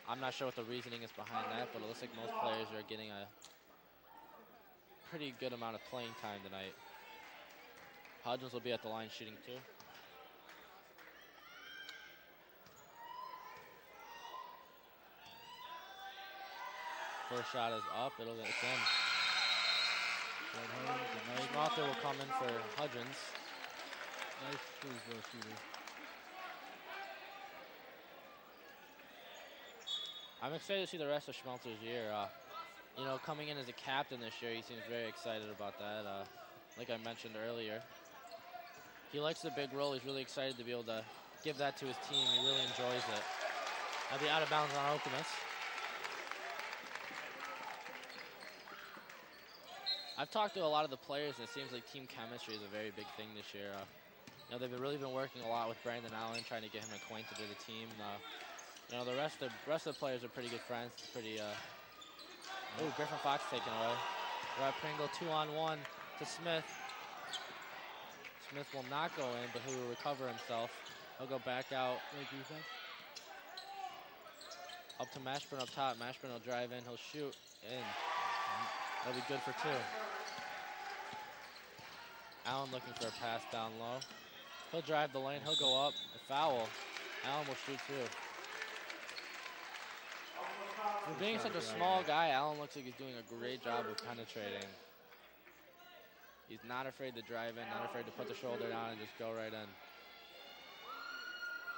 I'm not sure what the reasoning is behind that, but it looks like most players are getting a pretty good amount of playing time tonight. Hudgens will be at the line shooting 2. First shot is up, it's in. Schmalter will come in for Hudgens. Nice free throw shooter. I'm excited to see the rest of Schmelter's year. You know, coming in as a captain this year, he seems very excited about that. Like I mentioned earlier, he likes the big role. He's really excited to be able to give that to his team. He really enjoys it. I'll be out of bounds on Okemos. I've talked to a lot of the players, and it seems like team chemistry is a very big thing this year. You know, they've really been working a lot with Brandon Allen, trying to get him acquainted with the team. You know, the rest of the players are pretty good friends. It's pretty. Oh, Griffin Fox taken away. Red Pringle 2-on-1 to Smith. Smith will not go in, but he will recover himself. He'll go back out. Great defense. Up to Mashburn up top. Mashburn will drive in. He'll shoot in. That'll be good for 2. Allen looking for a pass down low. He'll drive the lane. He'll go up. A foul. Allen will shoot 2. For being such a small guy, Allen looks like he's doing a great job of penetrating. He's not afraid to drive in, not afraid to put the shoulder down and just go right in.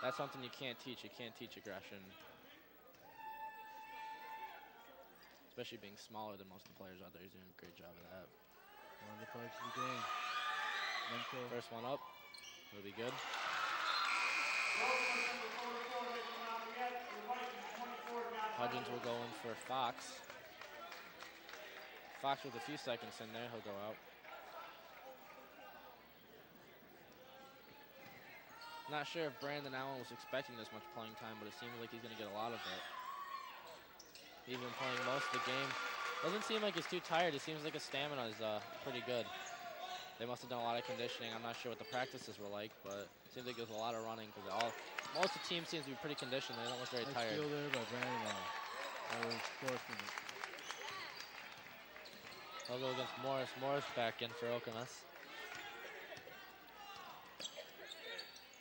That's something you can't teach. You can't teach aggression. Especially being smaller than most of the players out there. He's doing a great job of that. One of the parts of the game. First one up. It'll be good. Hudgens will go in for Fox. Fox with a few seconds in there. He'll go out. Not sure if Brandon Allen was expecting this much playing time, but it seems like he's going to get a lot of it. He's been playing most of the game. Doesn't seem like he's too tired. It seems like his stamina is pretty good. They must have done a lot of conditioning. I'm not sure what the practices were like, but it seems like there's a lot of running because most of the team seems to be pretty conditioned. They don't look very tired. Nice steal there by Brandon Allen. That was fortunate. I'll go against Morris. Morris back in for Okemos.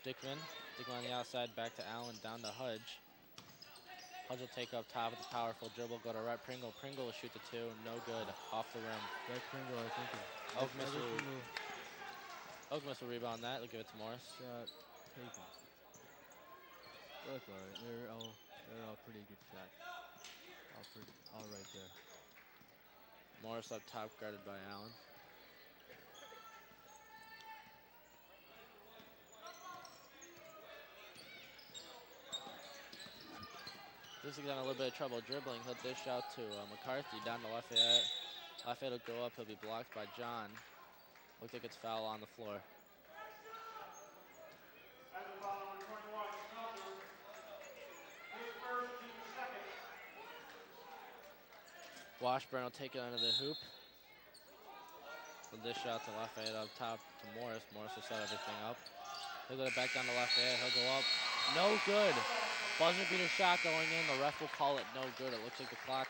Dickman on the outside, back to Allen, down to Hudge. Hudge will take up top with a powerful dribble, go to Rhett Pringle. Pringle will shoot the 2, no good, off the rim. Rhett Pringle, I think. Okemos will rebound that. They'll give it to Morris. Shot taken. That's all right. They're all pretty good shots. All right there. Morris up top, guarded by Allen. Okemos is having a little bit of trouble dribbling. He'll dish out to McCarthy down to Lafayette. Lafayette will go up. He'll be blocked by John. Looks like it's foul on the floor. As a foul on 21, Smelter. His first, team second. Washburn will take it under the hoop. He'll dish out to Lafayette up top to Morris. Morris will set everything up. He'll get it back down to Lafayette. He'll go up. No good. Buzzer beater shot going in. The ref will call it no good. It looks like the clock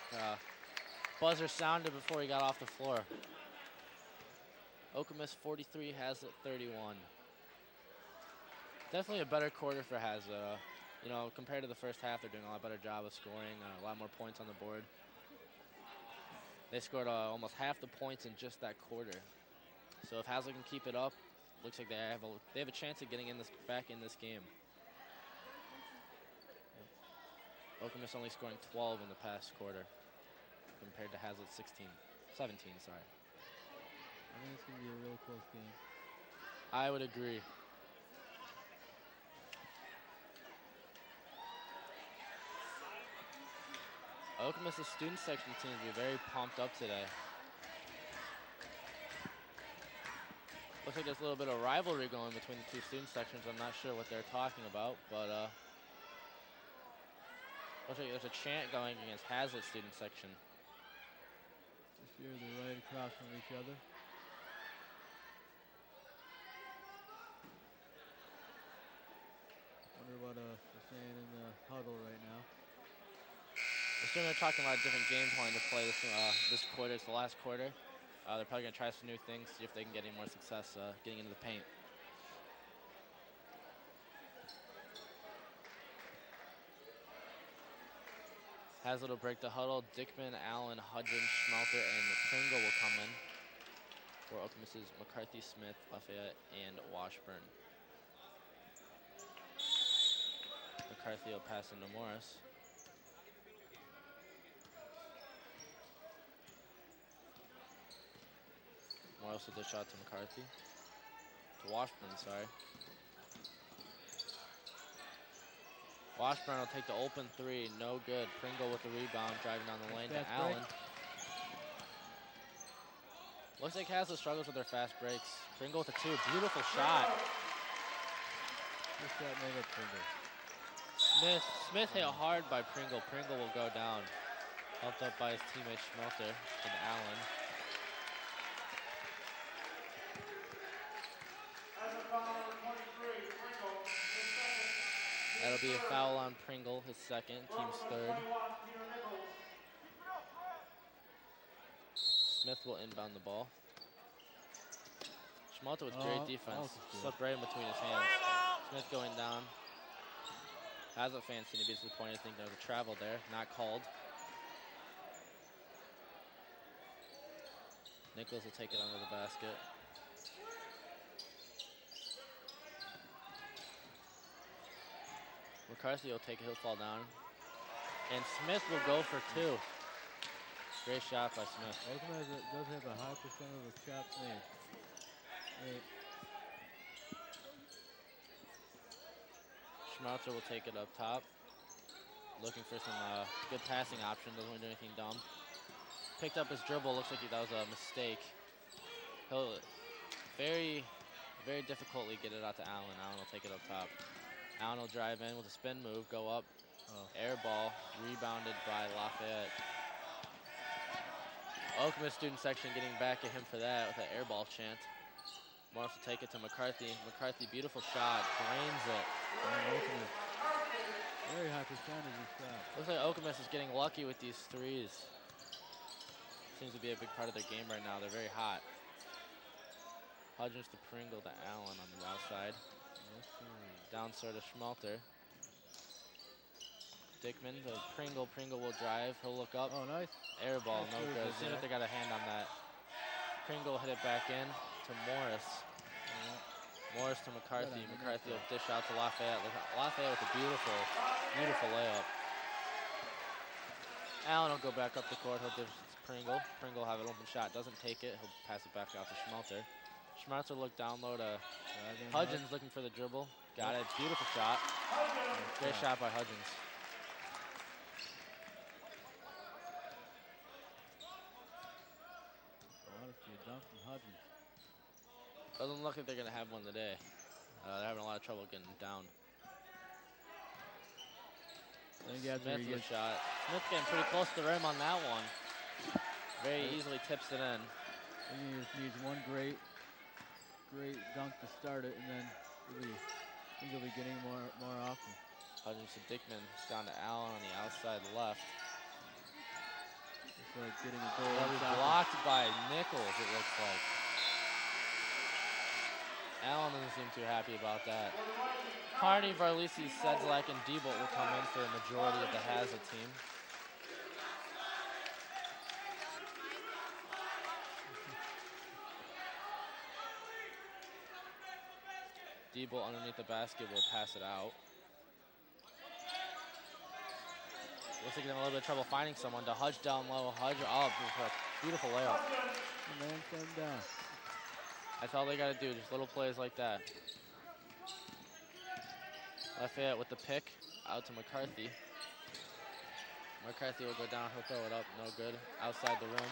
buzzer sounded before he got off the floor. Okemos 43, Hazlitt 31. Definitely a better quarter for Hazlitt. You know, compared to the first half, they're doing a lot better job of scoring, a lot more points on the board. They scored almost half the points in just that quarter. So if Hazlitt can keep it up, looks like they have a chance of getting back in this game. Okemos only scoring 12 in the past quarter compared to Hazlitt 17, sorry. I think it's going to be a real close game. I would agree. Okemos' student section seems to be very pumped up today. Looks like there's a little bit of rivalry going between the two student sections. I'm not sure what they're talking about, but looks like there's a chant going against Hazlitt student section. This year they're right across from each other. Wonder what they're saying in the huddle right now. They're talking about a different game plan to play this quarter. It's the last quarter. They're probably going to try some new things, see if they can get any more success getting into the paint. Hazlitt will break the huddle. Dickman, Allen, Hudgens, Schmelter, and Pringle will come in for Okemos' McCarthy, Smith, Lafayette, and Washburn. McCarthy will pass into Morris. Morris will dish out to McCarthy. To Washburn, sorry. Washburn will take the open three, no good. Pringle with the rebound, driving down the lane to Allen. Looks like Hazlitt struggles with their fast breaks. Pringle with a two, beautiful shot. Good shot made up Pringle. Smith hit hard by Pringle. Pringle will go down. Helped up by his teammate Schmelter and Allen. That'll be a foul on Pringle, his second, team's third. Smith will inbound the ball. Schmelter with great defense. Slipped right in between his hands. Smith going down. Hazlitt fans seem to be disappointed, think there was a travel there, not called. Nichols will take it under the basket. McCarthy will take it, he'll fall down. And Smith will go for two. Great shot by Smith. Okemos does have a high percent of the shots made. Schmelter will take it up top. Looking for some good passing option, doesn't want to do anything dumb. Picked up his dribble, looks like that was a mistake. He'll very, very difficultly get it out to Allen. Allen will take it up top. Allen will drive in with a spin move, go up, air ball, rebounded by Lafayette. Okemos student section getting back at him for that with an air ball chant. Morris will take it to McCarthy. McCarthy, beautiful shot, drains it. Very high percentage of shot. Looks like Okemos is getting lucky with these threes. Seems to be a big part of their game right now. They're very hot. Hudgens to Pringle to Allen on the outside. Downside to Schmelter. Dickman to Pringle. Pringle will drive. He'll look up. Oh, nice. Air ball, no good. Seems like they got a hand on that. Pringle hit it back in to Morris. Morris to McCarthy. McCarthy will dish out to Lafayette. Lafayette with a beautiful, beautiful layup. Allen will go back up the court. He'll dish to Pringle. Pringle will have an open shot. Doesn't take it. He'll pass it back out to Schmelter. Schmelter look down low to Hudgens looking for the dribble. Got it. Beautiful shot. Great shot by Hudgens. from Hudgens. Doesn't look like they're going to have one today. They're having a lot of trouble getting down. I think after Smith he with a gets, shot. Smith getting pretty close to the rim on that one. Very easily tips it in. I think he just needs one great dunk to start it, and then I think he'll be getting more often. Hudgens to Dickman, down to Allen on the outside left. Just like getting a goal. That'll be blocked by Nichols, it looks like. Allen doesn't seem too happy about that. Carney, Varlisi, Sedzlak, and Diebold will come in for a majority of the Hazard team. Diebold underneath the basket will pass it out. Looks like they're in a little bit of trouble finding someone. To Hudge down low. Hudge up for a beautiful layup. And then send down. That's all they got to do, just little plays like that. Lafayette with the pick, out to McCarthy. McCarthy will go down, he'll throw it up, no good. Outside the rim.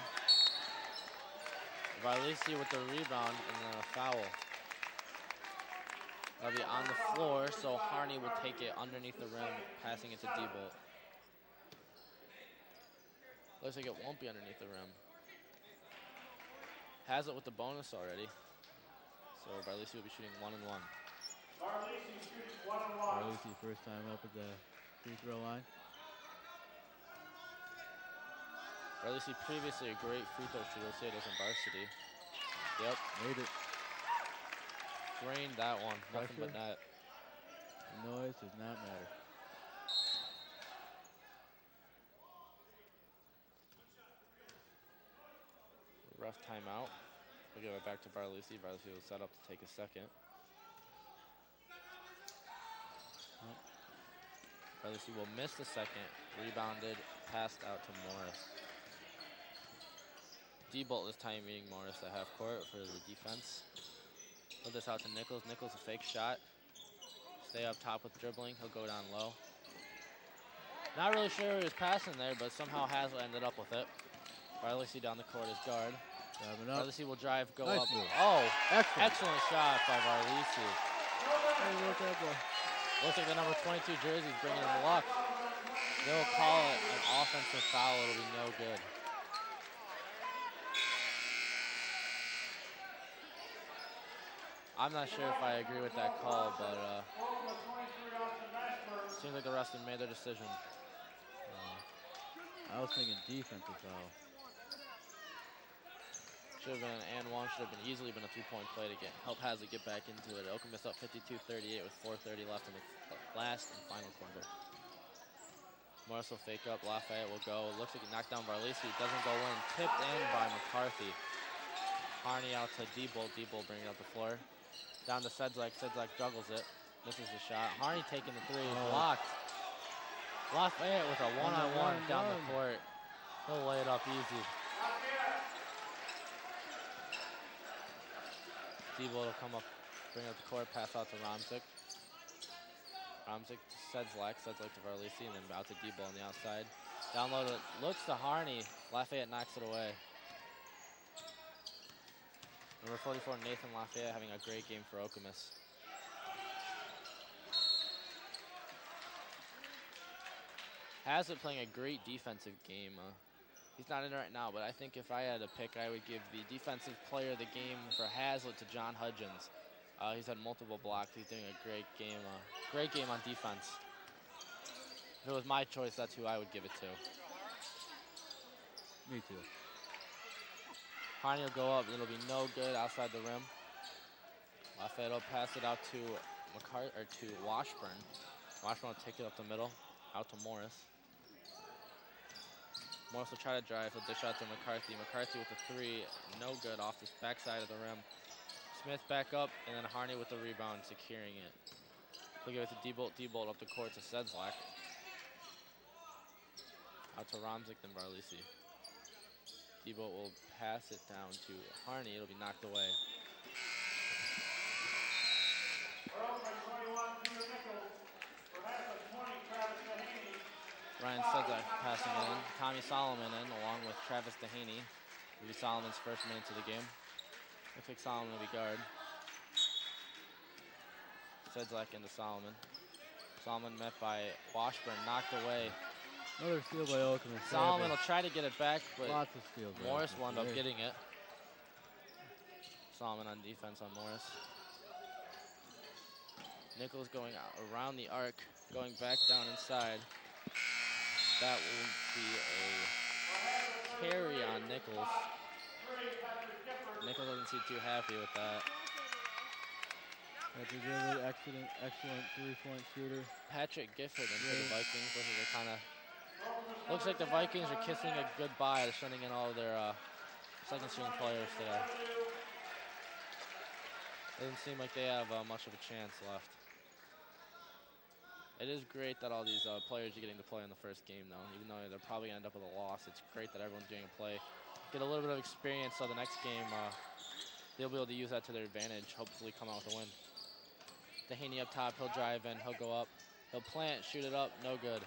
Varlisi with the rebound and then a foul. That'll be on the floor, so Harney will take it underneath the rim, passing it to Diebold. Looks like it won't be underneath the rim. Has it with the bonus already. So Varlisi will be shooting 1-1. Varlisi shooting 1-1. Varlisi first time up at the free throw line. Varlisi previously a great free throw shooter. Let's say it in varsity. Yep. Made it. Drained that one. Nothing but Pressure. net. The noise does not matter. Rough timeout. We'll give it back to Varlisi. Varlisi will set up to take a second. Varlisi will miss the second. Rebounded, passed out to Morris. Diebold this time meeting Morris at half court for the defense. Put this out to Nichols. Nichols a fake shot. Stay up top with dribbling. He'll go down low. Not really sure who he was passing there, but somehow Hazlitt ended up with it. Varlisi down the court as guard. Varlisi will drive, go Nice up. move. Oh, Excellent. excellent shot by Varlisi. Hey, look at that. Looks like the number 22 jersey is bringing him luck. They'll call it an offensive foul. It'll be no good. I'm not sure if I agree with that call, but seems like the refs have made their decision. I was thinking defensive foul. Should have been an and one. Should have been easily been a 3-point play to help Hazlitt get back into it. Okemos up 52-38 with 4:30 left in the last and final quarter. Morris will fake up. Lafayette will go. Looks like he knocked down Varlisi. Doesn't go in. Tipped in by McCarthy. Harney out to Diebold. Diebold bringing up the floor. Down to Sedzlak. Sedzlak juggles it. Misses the shot. Harney taking the three. Blocked. Lafayette with a one-on-one down the court. He'll lay it up easy. Diebold will come up, bring up the court, pass out to Romzik. Romzik to Sedzlak. Sedzlak to Varlisi, and then out to Diebold on the outside. Down low, looks to Harney. Lafayette knocks it away. Number 44, Nathan Lafayette, having a great game for Okemos. Hazlitt playing a great defensive game. He's not in right now, but I think if I had to pick, I would give the defensive player of the game for Hazlitt to John Hudgens. He's had multiple blocks. He's doing a great game on defense. If it was my choice, that's who I would give it to. Me too. Harney will go up. It'll be no good outside the rim. Lafayette will pass it out to Washburn. Washburn will take it up the middle, out to Morris. Morris will try to drive. He'll dish out to McCarthy. McCarthy with the three, no good off the backside of the rim. Smith back up, and then Harney with the rebound, securing it. He'll give it to Diebold. Diebold up the court to Sedzlak. Out to Romzik, then Varlisi. Diebold will pass it down to Harney. It'll be knocked away. Ryan Sedzlak passing it in. Tommy Solomon in along with Travis Dehaney. It'll be Solomon's first minutes of the game. Looks like Solomon will be guard. Sedzlak into Solomon. Solomon met by Washburn, knocked away. Another steal by Okemos. Solomon will try to get it back, but lots of steals. Morris wound up getting it. Solomon on defense on Morris. Nichols going around the arc, going back down inside. That will be a carry on Nichols. Nichols doesn't seem too happy with that. That's a really excellent three-point shooter. Patrick Gifford into the Vikings. Looks like the Vikings are kissing it goodbye to sending in all of their second-string players today. Doesn't seem like they have much of a chance left. It is great that all these players are getting to play in the first game, though. Even though they're probably going to end up with a loss, it's great that everyone's getting to play. Get a little bit of experience so the next game they'll be able to use that to their advantage, hopefully come out with a win. Dehaney up top, he'll drive in, he'll go up. He'll plant, shoot it up, no good.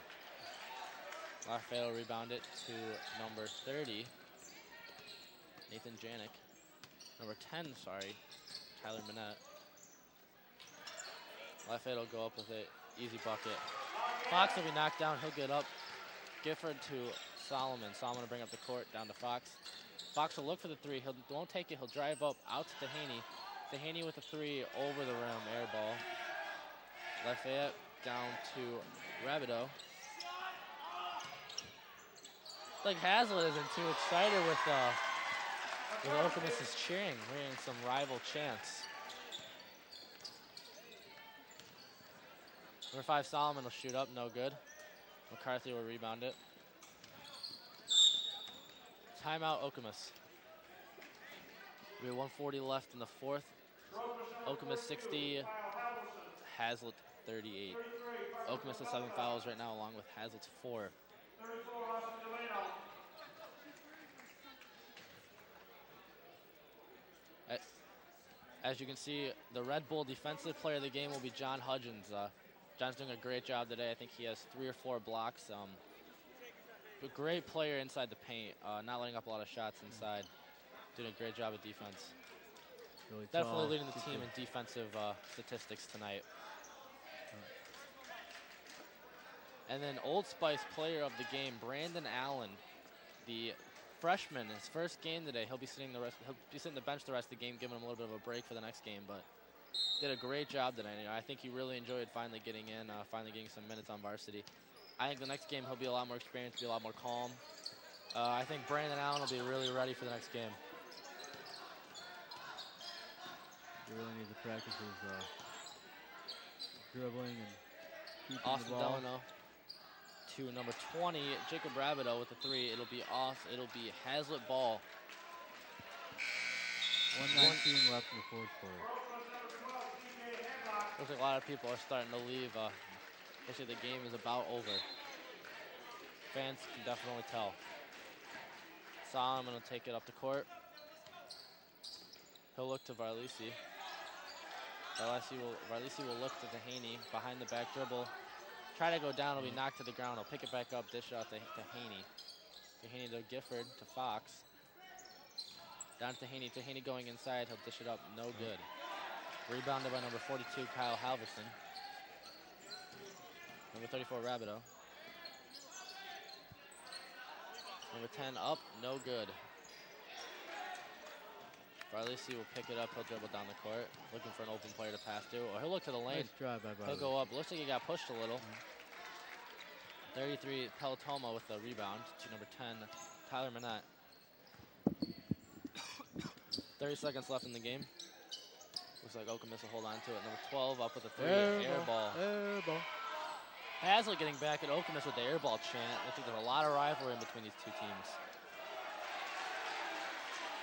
Lafayette will rebound it to number 30, Nathan Janik. Number 10, sorry, Tyler Minette. Lafayette will go up with it, easy bucket. Fox will be knocked down, he'll get up. Gifford to Solomon. Solomon will bring up the court, down to Fox. Fox will look for the three, won't take it, he'll drive up, out to Dehaney. Dehaney with a three, over the rim, air ball. Lafayette down to Rabideau. Like Hazlitt isn't too excited with Okemos is cheering, hearing some rival chants. Number 5, Solomon will shoot up, no good. McCarthy will rebound it. Timeout, Okemos. We have 1:40 left in the fourth. Okemos 60, Hazlitt 38. Okemos has 7 fouls right now, along with Hazlitt's 4. As you can see, the Red Bull defensive player of the game will be John Hudgens. John's doing a great job today. I think he has 3 or 4 blocks. A great player inside the paint, not letting up a lot of shots inside. Doing a great job of defense. Really Definitely leading the team in defensive statistics tonight. And then Old Spice player of the game, Brandon Allen, the freshman, his first game today. He'll be sitting the bench the rest of the game, giving him a little bit of a break for the next game, but did a great job today. I think he really enjoyed finally getting in, finally getting some minutes on varsity. I think the next game he'll be a lot more experienced, be a lot more calm. I think Brandon Allen will be really ready for the next game. He really needs to practice his dribbling and keeping Austin the ball. Delano to number 20, Jacob Rabideau with the 3. It'll be off. It'll be Hazlitt ball. 1:19 left in the fourth quarter. Looks like a lot of people are starting to leave. Looks like the game is about over. Fans can definitely tell. Solomon will take it up the court. He'll look to Varlisi. Varlisi will look to Dehaney behind the back dribble. Try to go down, will be knocked to the ground. He'll pick it back up, dish out to Dehaney. Dehaney to Gifford, to Fox. Down to Dehaney. Dehaney going inside, he'll dish it up, no good. Rebounded by number 42, Kyle Halverson. Number 34, Rabideau. Number 10 up, no good. Varlisi will pick it up, he'll dribble down the court, looking for an open player to pass to, or he'll look to the lane. Nice drive by Varlisi. He'll go up, looks like he got pushed a little. 33, Pelotoma with the rebound to number 10, Tyler Minette. 30 seconds left in the game. Looks like Okemos will hold on to it. Number 12 up with a 3, air ball. Air ball. Hazlitt getting back at Okemos with the air ball chant. Looks like there's a lot of rivalry in between these two teams.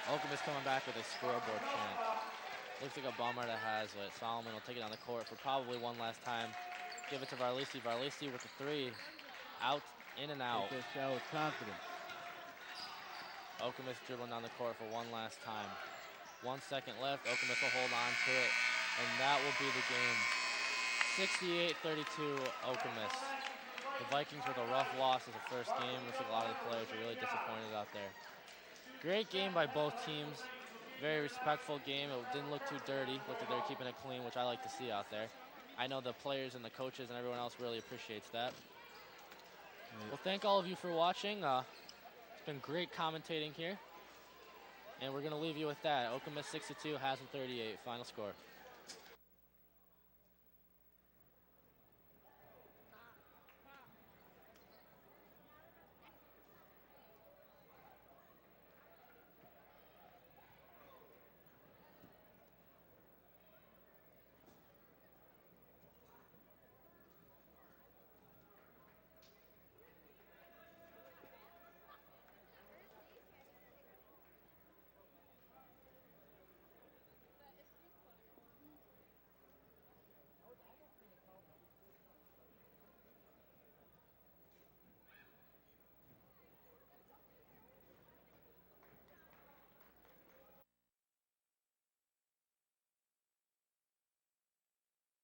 Okemos coming back with a scoreboard chant. Looks like a bummer to Hazlitt. Solomon will take it on the court for probably one last time. Give it to Varlisi. Varlisi with the 3. Out, in and out. Take that shot with confidence. Okemos dribbling down the court for one last time. 1 second left. Okemos will hold on to it, and that will be the game. 68-32, Okemos. The Vikings with a rough loss in the first game. Looks like a lot of the players are really disappointed out there. Great game by both teams. Very respectful game. It didn't look too dirty. Looked like they were keeping it clean, which I like to see out there. I know the players and the coaches and everyone else really appreciates that. Well, thank all of you for watching. It's been great commentating here. And we're going to leave you with that. Okemos 62, Haslam 38, final score.